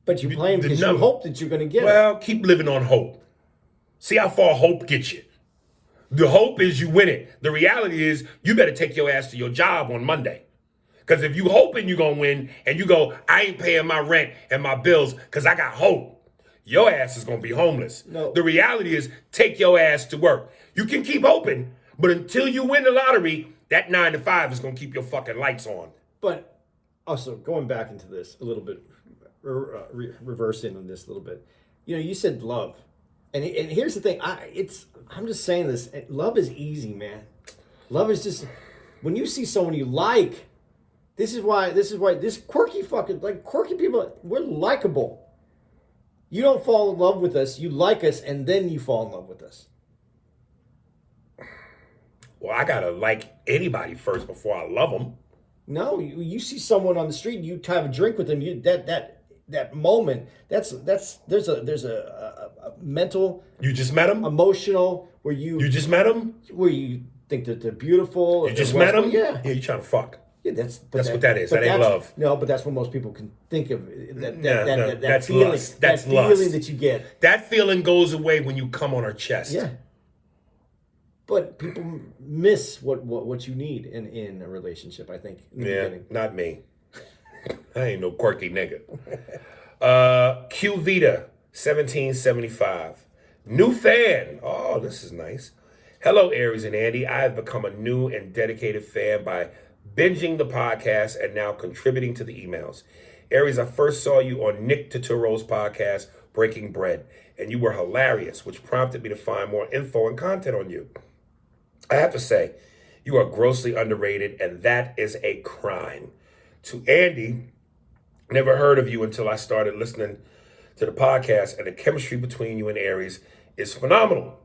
But you play them because you hope that you're going to get it. Well, keep living on hope. See how far hope gets you. The hope is you win it. The reality is you better take your ass to your job on Monday. Because if you hoping you're going to win and you go, I ain't paying my rent and my bills because I got hope, your ass is going to be homeless. No. The reality is take your ass to work. You can keep hoping, but until you win the lottery, that 9 to 5 is going to keep your fucking lights on. But also going back into this a little bit, reversing on this a little bit. You know, you said love. And here's the thing, I'm just saying this. Love is easy, man. Love is just when you see someone you like. This is why this quirky people, we're likable. You don't fall in love with us, you like us, and then you fall in love with us. Well, I gotta like anybody first before I love them. No, you see someone on the street, you have a drink with them. That moment, there's a mental. You just met them. Emotional, where you just met them. Where you think that they're beautiful. You just met them. Yeah. Yeah, you trying to fuck. Yeah, that's what that is. That ain't love. No, but that's what most people can think of. That that's feeling. lust. That's that lust. feeling that you get. That feeling goes away when you come on our chest. Yeah. But people miss what you need in a relationship, I think. In the beginning. Not me. I ain't no quirky nigga. Q Vita, 1775. New fan. Oh, this is nice. Hello, Aries and Andy. I have become a new and dedicated fan by binging the podcast and now contributing to the emails. Aries, I first saw you on Nick Turturro's podcast, Breaking Bread, and you were hilarious, which prompted me to find more info and content on you. I have to say, you are grossly underrated, and that is a crime. To Andy, never heard of you until I started listening to the podcast, and the chemistry between you and Aries is phenomenal.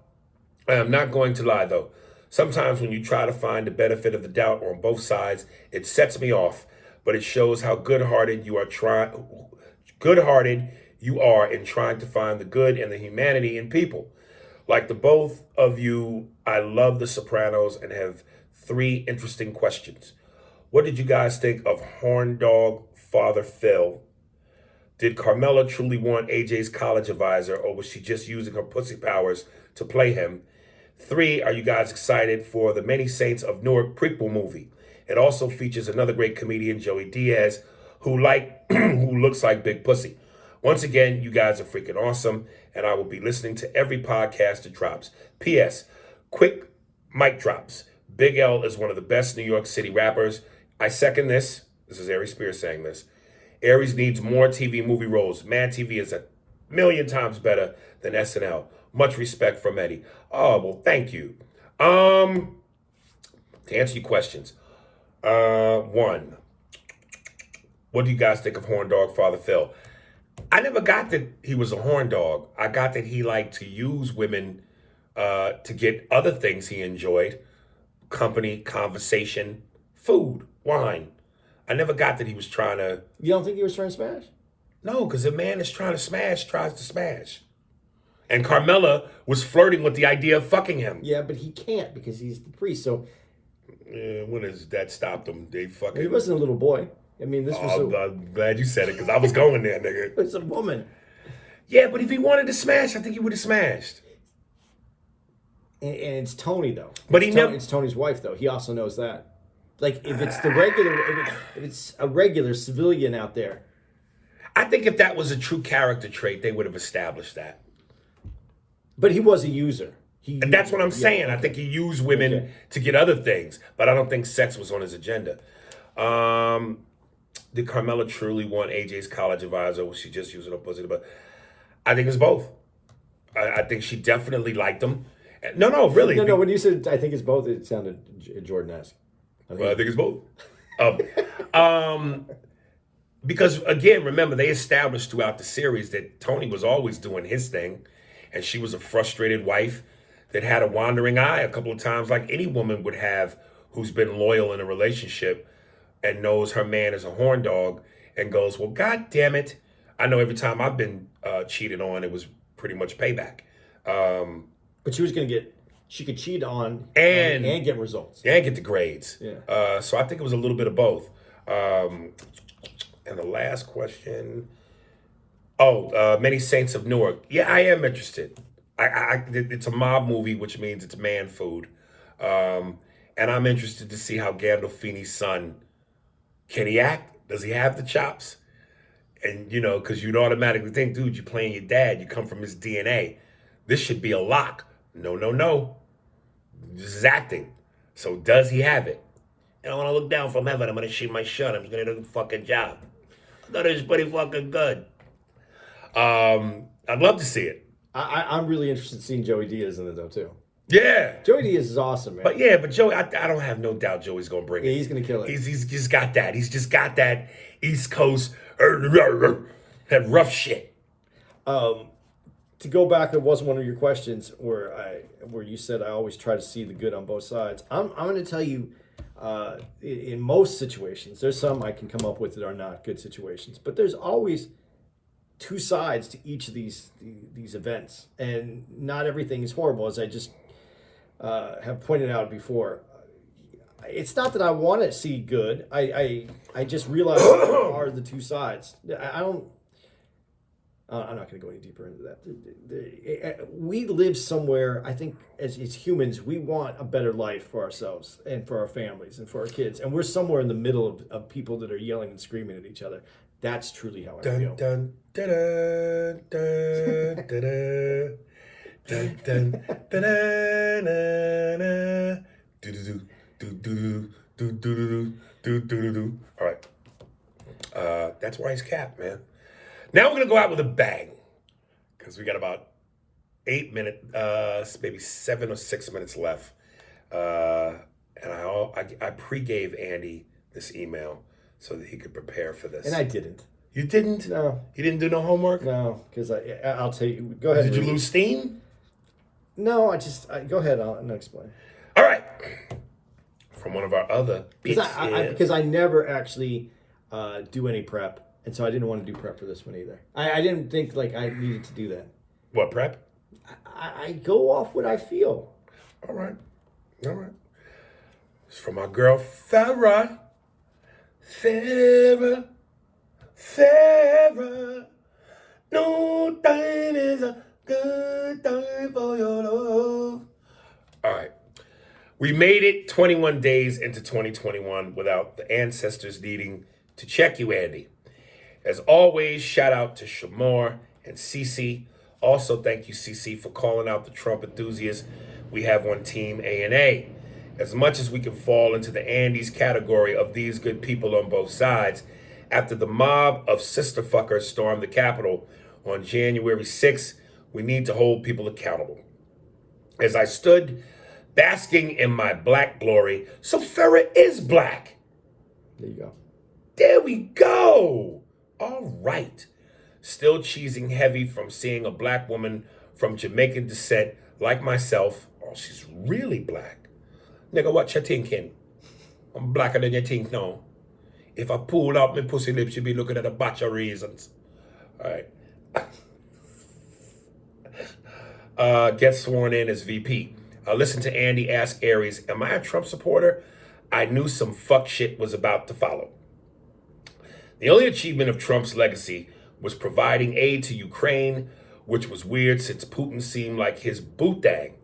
I am not going to lie, though. Sometimes when you try to find the benefit of the doubt on both sides, it sets me off, but it shows how good-hearted you are in trying to find the good and the humanity in people. Like the both of you, I love The Sopranos and have 3 interesting questions. What did you guys think of Horn Dog Father Phil? Did Carmela truly want AJ's college advisor, or was she just using her pussy powers to play him? 3, are you guys excited for the Many Saints of Newark prequel movie? It also features another great comedian, Joey Diaz, who looks like Big Pussy. Once again, you guys are freaking awesome, and I will be listening to every podcast that drops. P.S. Quick mic drops. Big L is one of the best New York City rappers. I second this. This is Aries Spears saying this. Aries needs more TV movie roles. Mad TV is 1,000,000 times better than SNL. Much respect from Eddie. Oh, well, thank you. To answer your questions. 1, what do you guys think of Horn Dog Father Phil? I never got that he was a horn dog. I got that he liked to use women to get other things he enjoyed. Company, conversation, food, wine. I never got that he was trying to... You don't think he was trying to smash? No, because a man that's trying to smash tries to smash. And Carmela was flirting with the idea of fucking him. Yeah, but he can't because he's the priest, so... When has that stopped him? They fucking... He wasn't a little boy. I mean, this was I'm glad you said it, because I was going there, nigga. It's a woman. Yeah, but if he wanted to smash, I think he would have smashed. And it's Tony though. But It's Tony's wife though. He also knows that. Like if it's the regular, if it's a regular civilian out there. I think if that was a true character trait, they would have established that. But he was a user. And that's what I'm saying. Okay. I think he used women to get other things, but I don't think sex was on his agenda. Did Carmela truly want AJ's college advisor? Was she just using her pussy? But I think it's both. I think she definitely liked him. No, really. No. When you said I think it's both, it sounded Jordan-esque. I think it's both. Because again, remember they established throughout the series that Tony was always doing his thing, and she was a frustrated wife that had a wandering eye a couple of times, like any woman would have who's been loyal in a relationship and knows her man is a horn dog and goes, well, God damn it. I know every time I've been cheated on, it was pretty much payback. But she could cheat on and get results. And get the grades. Yeah. So I think it was a little bit of both. And the last question. Many Saints of Newark. Yeah, I am interested. It's a mob movie, which means it's man food. And I'm interested to see how Gandolfini's son, can he act? Does he have the chops? And, because you'd automatically think, dude, you're playing your dad. You come from his DNA. This should be a lock. No. This is acting. So does he have it? And when I look down from heaven, I'm going to shoot my shot. I'm going to do the fucking job. I thought it was pretty fucking good. I'd love to see it. I'm really interested in seeing Joey Diaz in it, though, too. Yeah. Joey Diaz is awesome, man. But Joey, I don't have no doubt Joey's going to bring it. Yeah, he's going to kill it. He's just got that. He's just got that East Coast, that rough shit. To go back, it was one of your questions where you said I always try to see the good on both sides. I'm going to tell you, in most situations, there's some I can come up with that are not good situations, but there's always two sides to each of these events, and not everything is horrible, as I just have pointed out before. It's not that I want to see good. I just realize there are the two sides. I'm not going to go any deeper into that. We live somewhere, I think, as humans, we want a better life for ourselves and for our families and for our kids. And we're somewhere in the middle of people that are yelling and screaming at each other. That's truly how I feel. Dun, dun, dun, dun, dun, dun, dun, dun, dun, dun. All right. That's why he's capped, man. Now we're going to go out with a bang, because we got about 8 minutes, maybe 7 or 6 minutes left. And I pre-gave Andy this email so that he could prepare for this. And I didn't. You didn't? No. You didn't do no homework? No, because I'll tell you. Go ahead. Did you lose steam? No, go ahead. I'll explain. All right. From one of our other bitches. Because I never actually do any prep. And so I didn't want to do prep for this one either. I didn't think like I needed to do that. What, prep? I go off what I feel. All right. It's from our girl Farrah. No time is a good time for your love. All right. We made it 21 days into 2021 without the ancestors needing to check you, Andy. As always, shout out to Shamor and Cece. Also, thank you, Cece, for calling out the Trump enthusiasts we have on Team A&A. As much as we can fall into the Andy's category of these good people on both sides, after the mob of sister fuckers stormed the Capitol on January 6th, we need to hold people accountable. As I stood basking in my black glory, so Farrah is black. There you go. There we go. All right. Still cheesing heavy from seeing a black woman from Jamaican descent like myself. Oh, she's really black. Nigga, what you thinking? I'm blacker than you think now. If I pull out my pussy lips, you'd be looking at a batch of reasons. All right. Get sworn in as VP. Listen to Andy ask Aries, am I a Trump supporter? I knew some fuck shit was about to follow. The only achievement of Trump's legacy was providing aid to Ukraine, which was weird since Putin seemed like his bootang.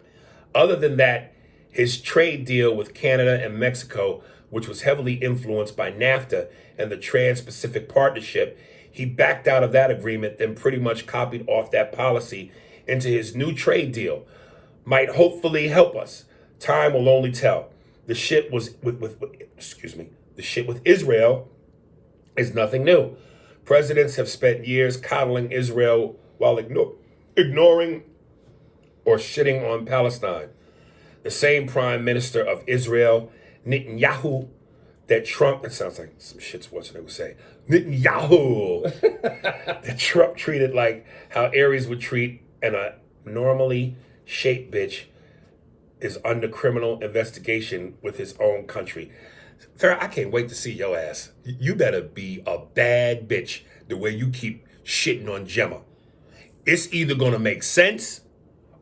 Other than that, his trade deal with Canada and Mexico, which was heavily influenced by NAFTA and the Trans-Pacific Partnership, he backed out of that agreement, then pretty much copied off that policy into his new trade deal. Might hopefully help us. Time will only tell. The shit the shit with Israel is nothing new. Presidents have spent years coddling Israel while ignoring or shitting on Palestine. The same prime minister of Israel, Netanyahu, that Trump, it sounds like some shit Schwarzenegger would say, Netanyahu, that Trump treated like how Aries would treat, and a normally shaped bitch is under criminal investigation with his own country. Farrah, I can't wait to see your ass. You better be a bad bitch the way you keep shitting on Gemma. It's either gonna make sense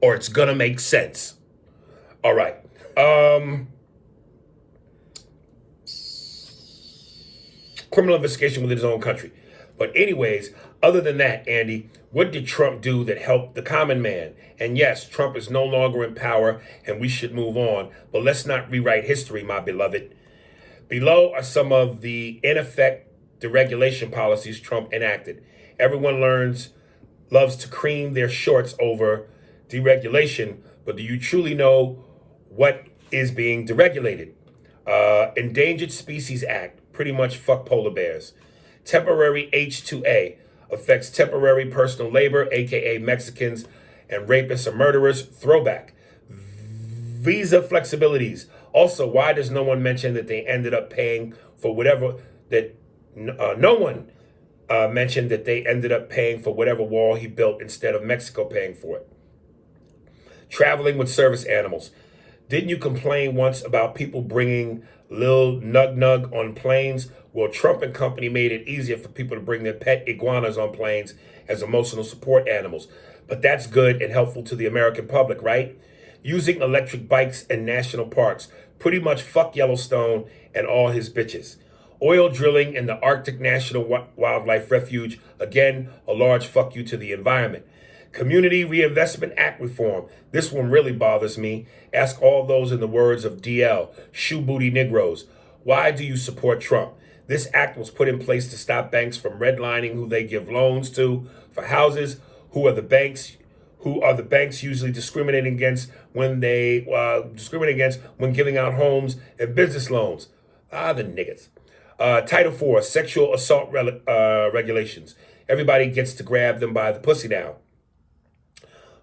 or it's gonna make sense. All right. Criminal investigation within his own country. But anyways, other than that, Andy, what did Trump do that helped the common man? And yes, Trump is no longer in power and we should move on, but let's not rewrite history, my beloved. Below are some of the, in effect, deregulation policies Trump enacted. Everyone loves to cream their shorts over deregulation, but do you truly know what is being deregulated? Endangered Species Act, pretty much fuck polar bears. Temporary H-2A affects temporary personal labor, aka Mexicans and rapists or murderers. Throwback. Visa flexibilities. Also, why does no one mention that they ended up paying for whatever that no one mentioned that they ended up paying for whatever wall he built instead of Mexico paying for it? Traveling with service animals. Didn't you complain once about people bringing Lil Nug Nug on planes? Well, Trump and company made it easier for people to bring their pet iguanas on planes as emotional support animals. But that's good and helpful to the American public, right? Using electric bikes in national parks. Pretty much fuck Yellowstone and all his bitches. Oil drilling in the Arctic National Wildlife Refuge. Again, a large fuck you to the environment. Community Reinvestment Act reform. This one really bothers me. Ask all those in the words of DL, shoe booty Negroes. Why do you support Trump? This act was put in place to stop banks from redlining who they give loans to for houses. Who are the banks usually discriminating against when giving out homes and business loans? The niggas. Title IV, sexual assault regulations. Everybody gets to grab them by the pussy now.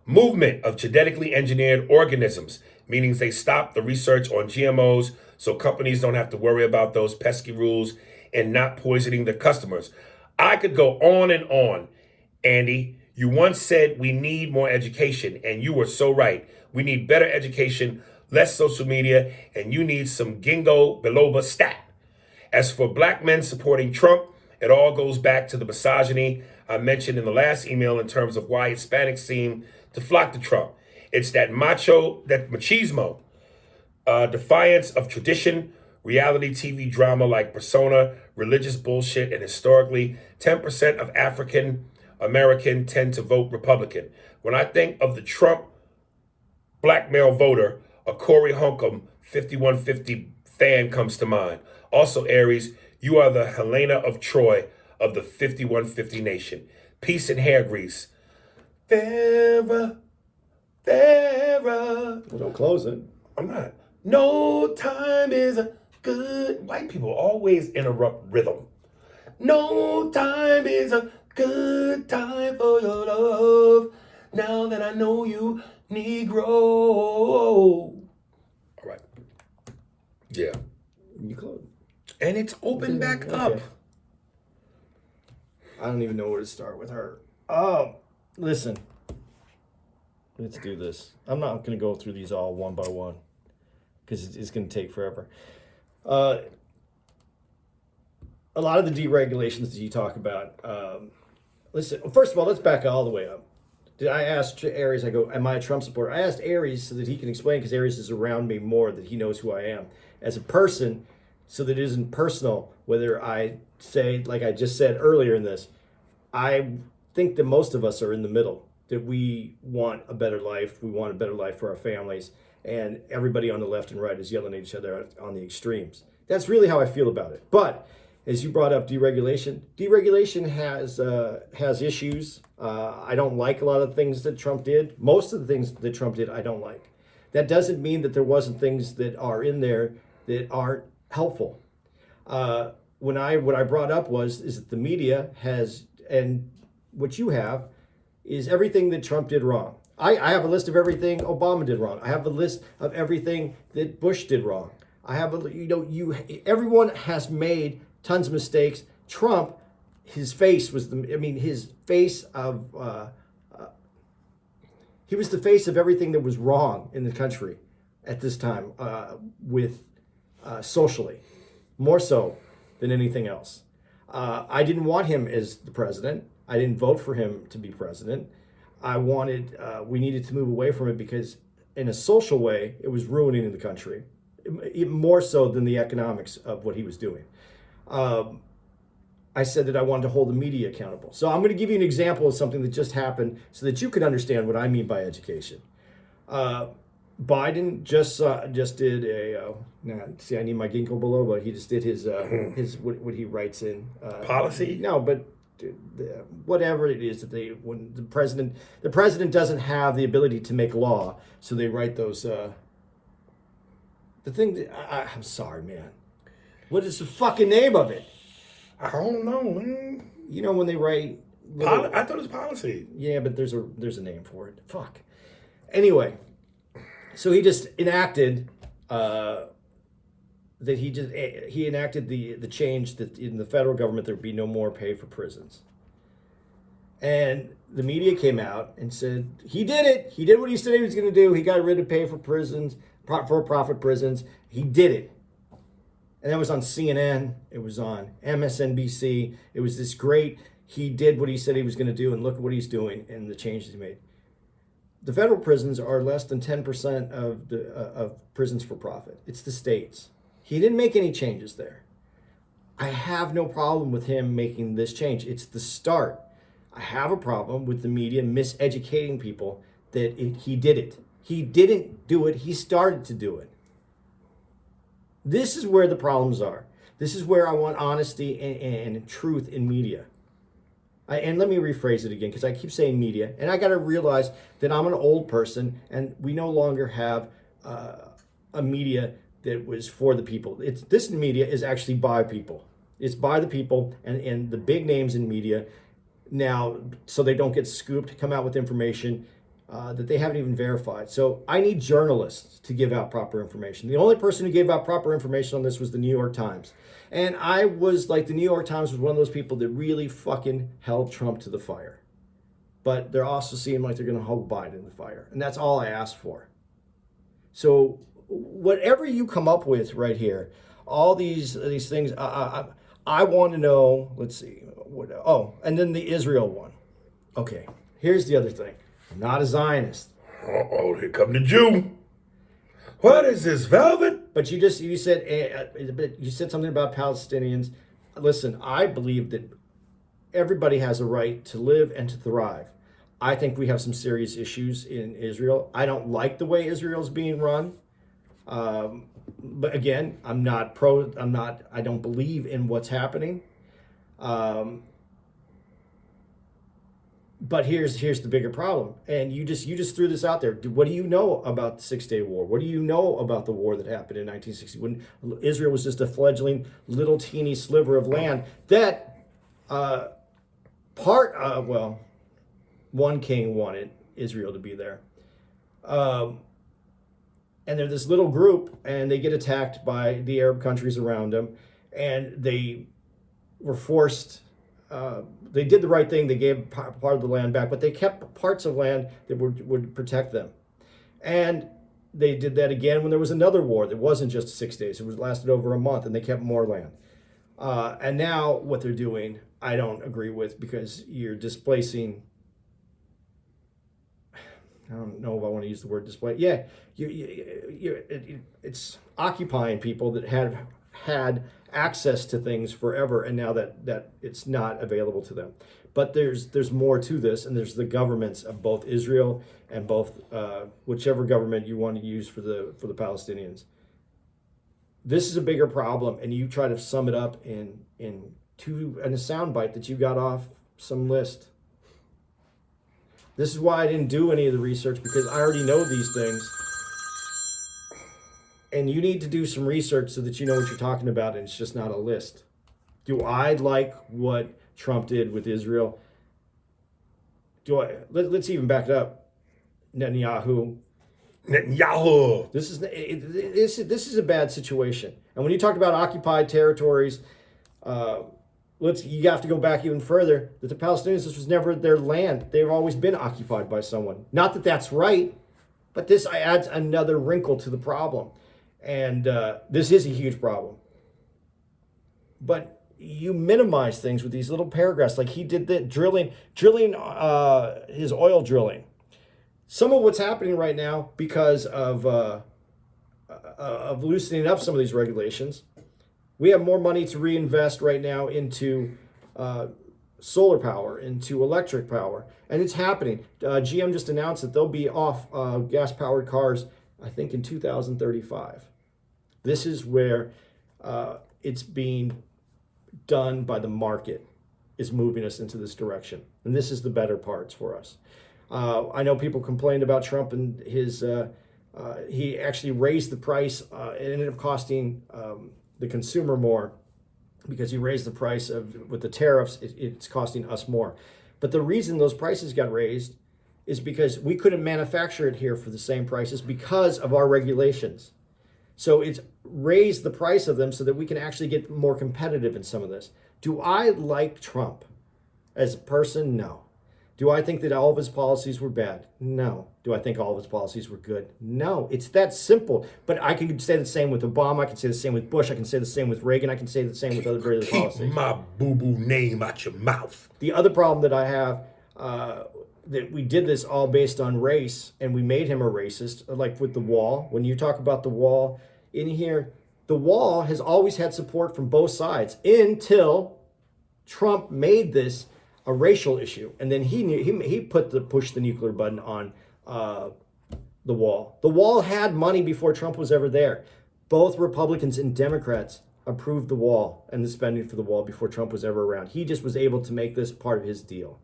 Movement of genetically engineered organisms, meaning they stop the research on GMOs so companies don't have to worry about those pesky rules and not poisoning their customers. I could go on and on, Andy. You once said we need more education, and you were so right. We need better education, less social media, and you need some ginkgo biloba stat. As for black men supporting Trump, it all goes back to the misogyny I mentioned in the last email in terms of why Hispanics seem to flock to Trump. It's that machismo, defiance of tradition, reality TV drama like Persona, religious bullshit, and historically, 10% of African American tend to vote Republican. When I think of the Trump black male voter, a Corey Holcomb 5150 fan comes to mind. Also, Aries, you are the Helena of Troy of the 5150 nation. Peace and hair grease. Farrah. Well, don't close it. I'm not. No time is a good. White people always interrupt rhythm. No time is a good time for your love. Now that I know you, Negro. All right. Yeah. You close. And it's open back up. I don't even know where to start with her. Listen. Let's do this. I'm not going to go through these all one by one because it's going to take forever. A lot of the deregulations that you talk about. Listen, first of all, let's back all the way up. Did I ask Aries, I go, am I a Trump supporter? I asked Aries so that he can explain, because Aries is around me more, that he knows who I am as a person, so that it isn't personal. Whether I say, like I just said earlier in this, I think that most of us are in the middle, that we want a better life. We want a better life for our families. and everybody on the left and right is yelling at each other on the extremes. That's really how I feel about it. But as you brought up deregulation, deregulation has issues. I don't like a lot of things that Trump did. Most of the things that Trump did, I don't like. That doesn't mean that there wasn't things that are in there that aren't helpful. What I brought up is that the media has, and what you have is everything that Trump did wrong. I have a list of everything Obama did wrong. I have a list of everything that Bush did wrong. I have everyone has made tons of mistakes. Trump, his face was his face of he was the face of everything that was wrong in the country at this time with socially, more so than anything else. I didn't want him as the president. I didn't vote for him to be president. We needed to move away from it because in a social way, it was ruining the country, even more so than the economics of what he was doing. I said that I wanted to hold the media accountable. So I'm going to give you an example of something that just happened so that you can understand what I mean by education. Biden just did a I need my ginkgo biloba. He just did his what he writes in Policy. No, but whatever it is that when the president doesn't have the ability to make law, so they write those. The thing that I'm sorry, man. What is the fucking name of it? I don't know, man. You know when they write. I thought it was policy. Yeah, but there's a name for it. Fuck. Anyway. So he just enacted he enacted the change that in the federal government there would be no more pay for prisons. And the media came out and said he did it. He did what he said he was going to do. He got rid of pay for prisons, for profit prisons. He did it. And that was on CNN. It was on MSNBC. It was this great. He did what he said he was going to do, and look at what he's doing and the changes he made. The federal prisons are less than 10% of prisons for profit. It's the states. He didn't make any changes there. I have no problem with him making this change. It's the start. I have a problem with the media miseducating people that he did it. He didn't do it. He started to do it. This is where the problems are. This is where I want honesty and truth in media. And let me rephrase it again, because I keep saying media, and I got to realize that I'm an old person, and we no longer have a media that was for the people. This media is actually by people. It's by the people, and the big names in media now, so they don't get scooped, come out with information that they haven't even verified. So I need journalists to give out proper information. The only person who gave out proper information on this was the New York Times. And I was like, the New York Times was one of those people that really fucking held Trump to the fire. But they're also seeming like they're going to hold Biden in the fire. And that's all I asked for. So whatever you come up with right here, all these things, I want to know, let's see. And then the Israel one. Okay, here's the other thing. I'm not a Zionist. Uh-oh, here come the Jew. What is this, velvet? But you said something about Palestinians. Listen, I believe that everybody has a right to live and to thrive. I think we have some serious issues in Israel. I don't like the way Israel's being run. But again, I don't believe in what's happening. But here's the bigger problem, and you just threw this out there. What do you know about the 6-Day War? What do you know about the war that happened in 1960 when Israel was just a fledgling little teeny sliver of land that one king wanted Israel to be there, and they're this little group, and they get attacked by the Arab countries around them, and they were forced. They did the right thing. They gave part of the land back, but they kept parts of land that would protect them. And they did that again when there was another war that wasn't just 6 days. It lasted over a month, and they kept more land. And now what they're doing, I don't agree with, because you're displacing. I don't know if I want to use the word display. Yeah, it's occupying people that had access to things forever, and now that it's not available to them. But there's more to this, and there's the governments of both Israel and both whichever government you want to use for the Palestinians. This is a bigger problem, and you try to sum it up in a soundbite that you got off some list. This is why I didn't do any of the research, because I already know these things. And you need to do some research so that you know what you're talking about, and it's just not a list. Do I like what Trump did with Israel? Let's even back it up. Netanyahu. This is a bad situation. And when you talk about occupied territories, you have to go back even further. That the Palestinians, this was never their land. They've always been occupied by someone. Not that that's right, but this adds another wrinkle to the problem. And this is a huge problem. But you minimize things with these little paragraphs, like he did the drilling his oil drilling. Some of what's happening right now because of loosening up some of these regulations. We have more money to reinvest right now into solar power, into electric power, and it's happening. GM just announced that they'll be off gas-powered cars, I think, in 2035. This is where it's being done by the market, is moving us into this direction. And this is the better parts for us. I know people complained about Trump and his, he actually raised the price. It ended up costing the consumer more because he raised the price with the tariffs. It's costing us more. But the reason those prices got raised is because we couldn't manufacture it here for the same prices because of our regulations. So it's raised the price of them so that we can actually get more competitive in some of this. Do I like Trump as a person? No. Do I think that all of his policies were bad? No. Do I think all of his policies were good? No. It's that simple. But I can say the same with Obama. I can say the same with Bush. I can say the same with Reagan. I can say the same with other various policies. Keep my boo-boo name out your mouth. The other problem that I have, that we did this all based on race, and we made him a racist, like with the wall. When you talk about the wall in here, the wall has always had support from both sides until Trump made this a racial issue, and then he pushed the nuclear button on the wall. The wall had money before Trump was ever there. Both Republicans and Democrats approved the wall and the spending for the wall before Trump was ever around. He just was able to make this part of his deal.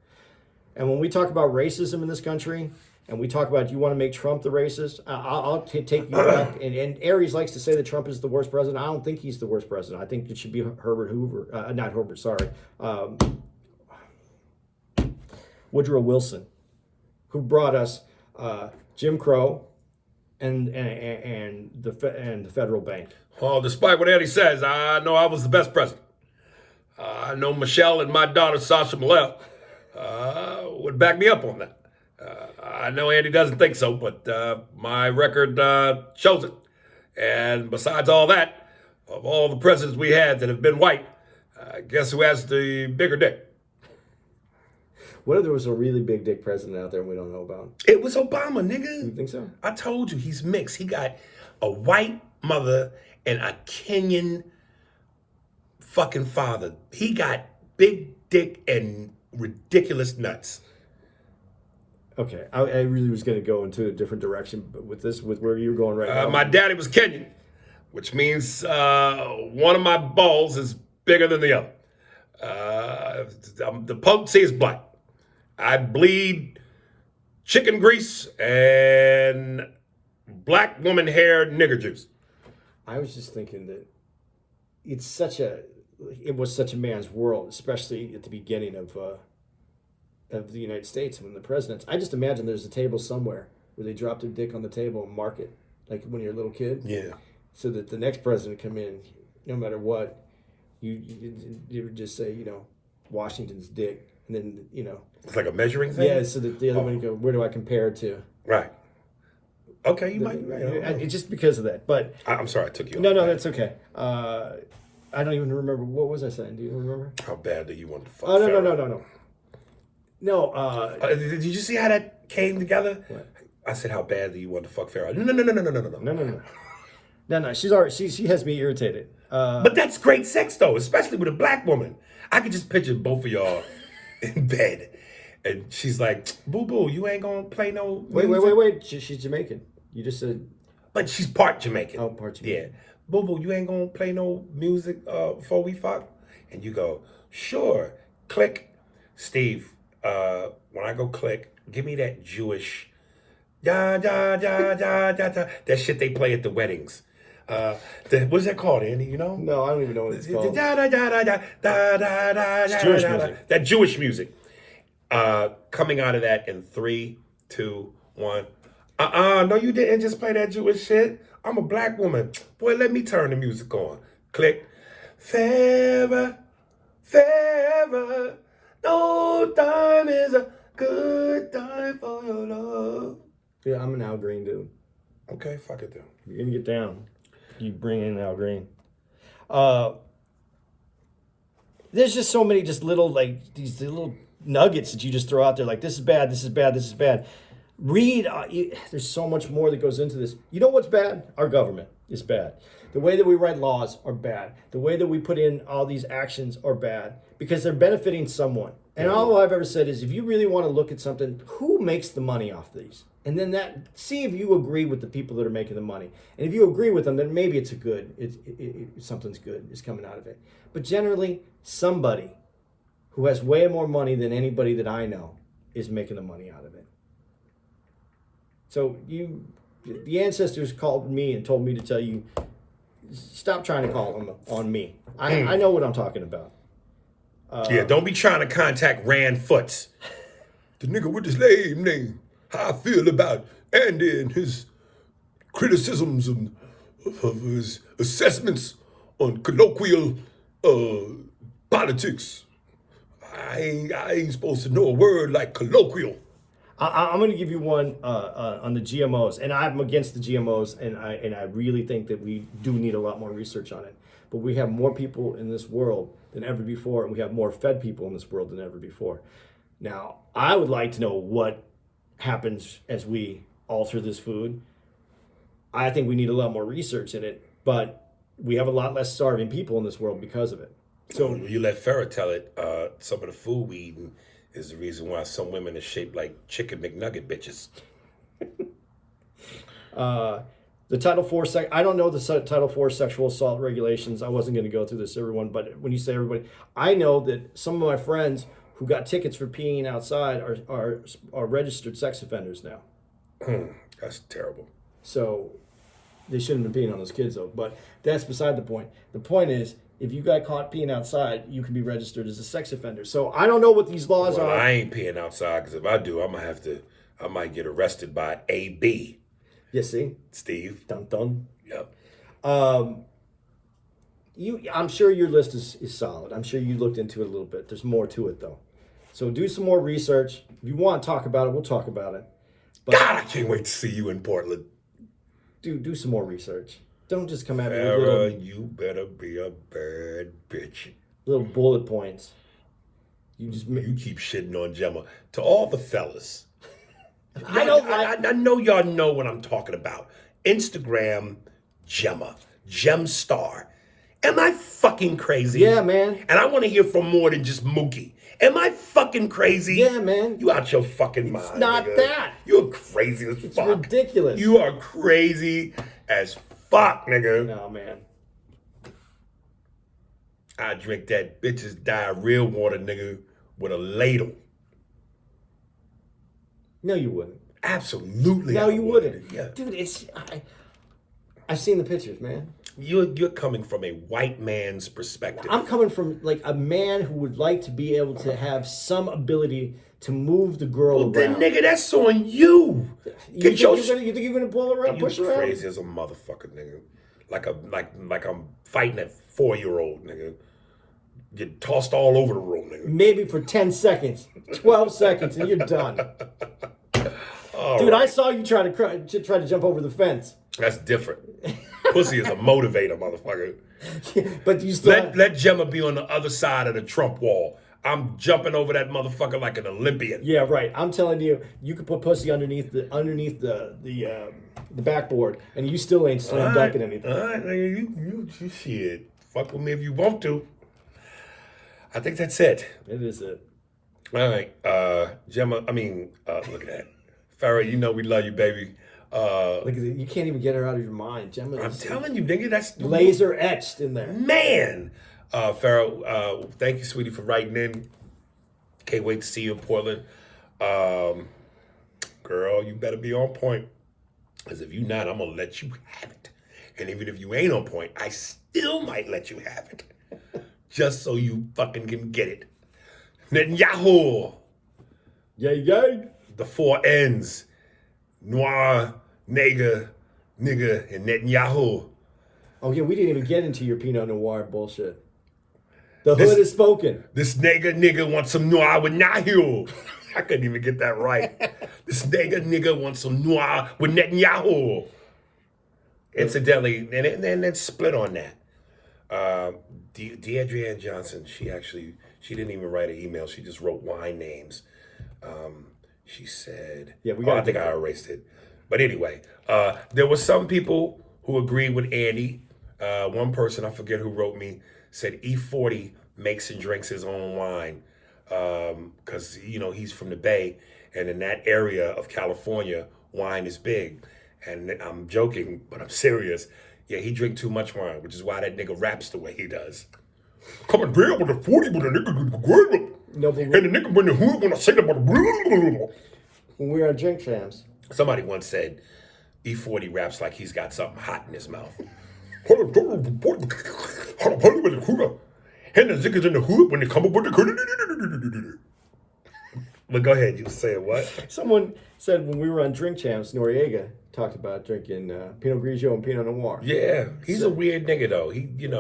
And when we talk about racism in this country, and we talk about you want to make Trump the racist, I'll take you back. And Aries likes to say that Trump is the worst president. I don't think he's the worst president. I think it should be Woodrow Wilson, who brought us Jim Crow and the federal bank. Well, despite what Eddie says, I know I was the best president. I know Michelle and my daughter Sasha Malel would back me up on that. I know Andy doesn't think so, but my record shows it. And besides all that, of all the presidents we had that have been white, guess who has the bigger dick? What if there was a really big dick president out there we don't know about? It was Obama, nigga. You think so? I told you, he's mixed. He got a white mother and a Kenyan fucking father. He got big dick and ridiculous nuts. Okay, I really was going to go into a different direction, but with where you're going right now. My daddy was Kenyan, which means one of my balls is bigger than the other. The potency is black. I bleed chicken grease and black woman hair nigger juice. I was just thinking that it was such a man's world, especially at the beginning of the United States when the presidents. I just imagine there's a table somewhere where they drop their dick on the table and mark it, like when you're a little kid. Yeah. So that the next president come in, no matter what, you would just say, Washington's dick, and then It's like a measuring thing? Yeah, so that the other one go, where do I compare it to? Right. Okay, It's just because of that. But I'm sorry I took you off. No, that's okay. I don't even remember. What was I saying? Do you remember? How bad do you want to fuck Oh, Pharaoh? No. Did you see how that came together? What? I said, how bad do you want to fuck Pharaoh? No. No. She's already. She has me irritated. But that's great sex though, especially with a black woman. I could just picture both of y'all in bed, and she's like, "Boo boo, you ain't gonna play no music." Wait. She's Jamaican. You just said. But she's part Jamaican. Oh, part Jamaican. Yeah. Boo boo, you ain't gonna play no music before we fuck? And you go, sure. Click. Steve, when I go click, give me that Jewish da da da da da da. That shit they play at the weddings. What's that called, Andy? You know? No, I don't even know what it's called. Da da da da da da da da. It's Jewish music. That Jewish music. Coming out of that in 3, 2, 1. No, you didn't just play that Jewish shit. I'm a black woman. Boy, let me turn the music on. Click. Forever, forever, no time is a good time for your love. Yeah, I'm an Al Green dude. Okay, fuck it then. You're gonna get down. You bring in Al Green. There's just so many just little like these little nuggets that you just throw out there. Like this is bad. This is bad. This is bad. Read. There's so much more that goes into this. You know what's bad? Our government is bad. The way that we write laws are bad. The way that we put in all these actions are bad because they're benefiting someone. And all I've ever said is if you really want to look at something, who makes the money off these? And then see if you agree with the people that are making the money. And if you agree with them, then maybe it's a good, something's good is coming out of it. But generally, somebody who has way more money than anybody that I know is making the money out of it. So the ancestors called me and told me to tell you, stop trying to call them on me. I know what I'm talking about. Yeah, don't be trying to contact Rand Foots. The nigga with his lame name. How I feel about Andy and his criticisms of his assessments on colloquial politics. I ain't supposed to know a word like colloquial. I'm going to give you one on the GMOs, and I'm against the GMOs, and I really think that we do need a lot more research on it. But we have more people in this world than ever before, and we have more fed people in this world than ever before. Now, I would like to know what happens as we alter this food. I think we need a lot more research in it, but we have a lot less starving people in this world because of it. So you let Farrah tell it, some of the food we eating is the reason why some women are shaped like chicken McNugget bitches. The Title IV, I don't know the Title IV sexual assault regulations. I wasn't going to go through this, everyone, but when you say everybody, I know that some of my friends who got tickets for peeing outside are registered sex offenders now. That's terrible. So they shouldn't have been peeing on those kids, though. But that's beside the point. The point is, if you got caught peeing outside, you can be registered as a sex offender. So I don't know what these laws are. I ain't peeing outside because if I do, I might get arrested by AB. You see? Steve. Dun dun. Yep. I'm sure your list is solid. I'm sure you looked into it a little bit. There's more to it, though. So do some more research. If you want to talk about it, we'll talk about it. But God, I can't wait to see you in Portland. Do some more research. Don't just come at me Farrah, with little... you better be a bad bitch. Little bullet points. You keep shitting on Gemma. To all the fellas. I know y'all know what I'm talking about. Instagram Gemma. Gemstar. Am I fucking crazy? Yeah, man. And I want to hear from more than just Mookie. Am I fucking crazy? Yeah, man. You out your fucking mind. It's not nigga. that. You're crazy as fuck. It's ridiculous. You are crazy as fuck, nigga. No, man. I drink that bitch's diarrhea water, nigga, with a ladle. No, you wouldn't. Absolutely. No, you wouldn't. Yeah. Dude, I've seen the pictures, man. You're coming from a white man's perspective. I'm coming from like a man who would like to be able to have some ability to move the girl around. Then, nigga, that's on you. You think you're gonna pull around, push you around? Crazy as a motherfucker, nigga. Like I'm fighting that 4-year-old, nigga. Get tossed all over the room, nigga. Maybe for 10 seconds, 12 seconds, and you're done. Dude, right. I saw you try to jump over the fence. That's different. Pussy is a motivator, motherfucker. But you still let Gemma be on the other side of the Trump wall. I'm jumping over that motherfucker like an Olympian. Yeah, right. I'm telling you, you could put pussy underneath the backboard, and you still ain't slam dunking anything. All right, nigga, you shit. Fuck with me if you want to. I think that's it. It is it. All right, Gemma. Look at that, Farrah. You know we love you, baby. Look at it. You can't even get her out of your mind. Gemma I'm is telling you, nigga, that's laser etched in there. man. Farrah, thank you, sweetie, for writing in. Can't wait to see you in Portland. Girl, you better be on point. Because if you're not, I'm going to let you have it. And even if you ain't on point, I still might let you have it. Just so you fucking can get it. Netanyahu. Yay, yay. The 4 N's. Noir, nigga, and Netanyahu. Oh, yeah, we didn't even get into your Pinot Noir bullshit. The hood is spoken. This nigga wants some noir with Nahu. I couldn't even get that right. This nigga wants some noir with Netanyahu. Incidentally, and then split on that. Deadrienne Johnson, she didn't even write an email. She just wrote wine names. She said, yeah, I think I erased it. But anyway, there were some people who agreed with Andy. One person, I forget who wrote me, said E40 makes and drinks his own wine. Because, he's from the Bay, and in that area of California, wine is big. And I'm joking, but I'm serious. Yeah, he drink too much wine, which is why that nigga raps the way he does. Coming real with a 40 with a nigga. No, but and the nigga when the hood when I say about when we were on Drink Champs. Somebody once said E40 raps like he's got something hot in his mouth. And the niggas in the hood when they come up with the. But go ahead, you say what? Someone said when we were on Drink Champs, Noriega talked about drinking Pinot Grigio and Pinot Noir. Yeah, he's a weird nigga though.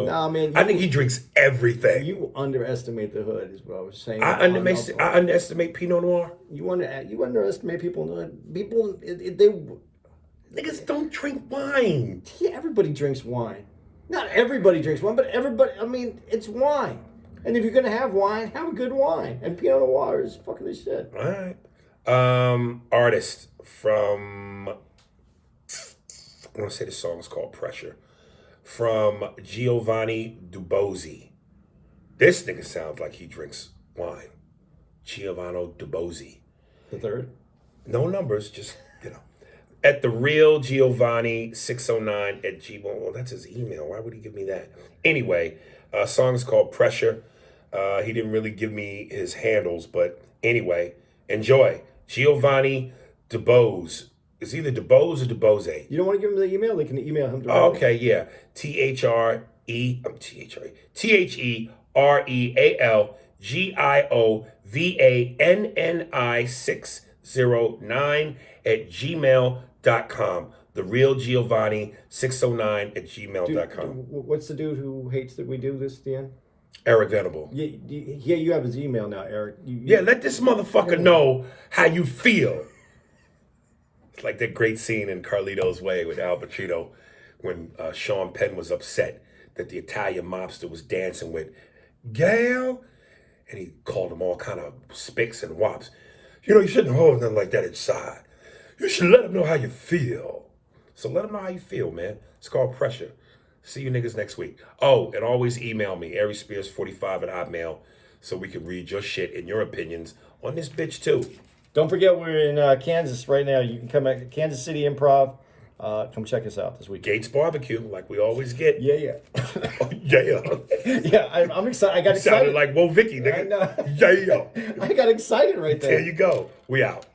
Nah, man, I think he drinks everything. You underestimate the hood, is what I was saying. I underestimate Pinot Noir. You underestimate people. People, Niggas don't drink wine. Yeah, everybody drinks wine. Not everybody drinks wine, but everybody. I mean, it's wine. And if you're gonna have wine, have a good wine. And Pinot Noir is fucking the shit. All right. Artist from, I want to say the song is called Pressure, from Giovanni Dubozzi. This nigga sounds like he drinks wine. Giovanni Dubozzi. The third? No numbers, just, At the real Giovanni 609 at Gmail. Well, that's his email. Why would he give me that? Anyway, song is called Pressure. He didn't really give me his handles, but anyway, enjoy. Giovanni DeBose. It's either DeBose or DeBose. You don't want to give him the email? They can email him directly. Oh, okay, yeah. TheRealGiovanni 609 at gmail.com. The Real Giovanni 609 at gmail.com. What's the dude who hates that we do this, Dan? Eric Venable. Yeah, you have his email now, Eric. Let this motherfucker know how you feel. It's like that great scene in Carlito's Way with Al Pacino when Sean Penn was upset that the Italian mobster was dancing with Gail, and he called him all kind of spics and wops. You shouldn't hold nothing like that inside. You should let him know how you feel. So let him know how you feel, man. It's called Pressure. See you niggas next week. Oh, and always email me, AriSpears45 at Hotmail, so we can read your shit and your opinions on this bitch too. Don't forget we're in Kansas right now. You can come at Kansas City Improv. Come check us out this week. Gates Barbecue, like we always get. Yeah. Oh, yeah. Yeah, I'm excited. I got excited. Sounded like Whoa Vicky, nigga. I know. Yeah. I got excited right there. There you go. We out.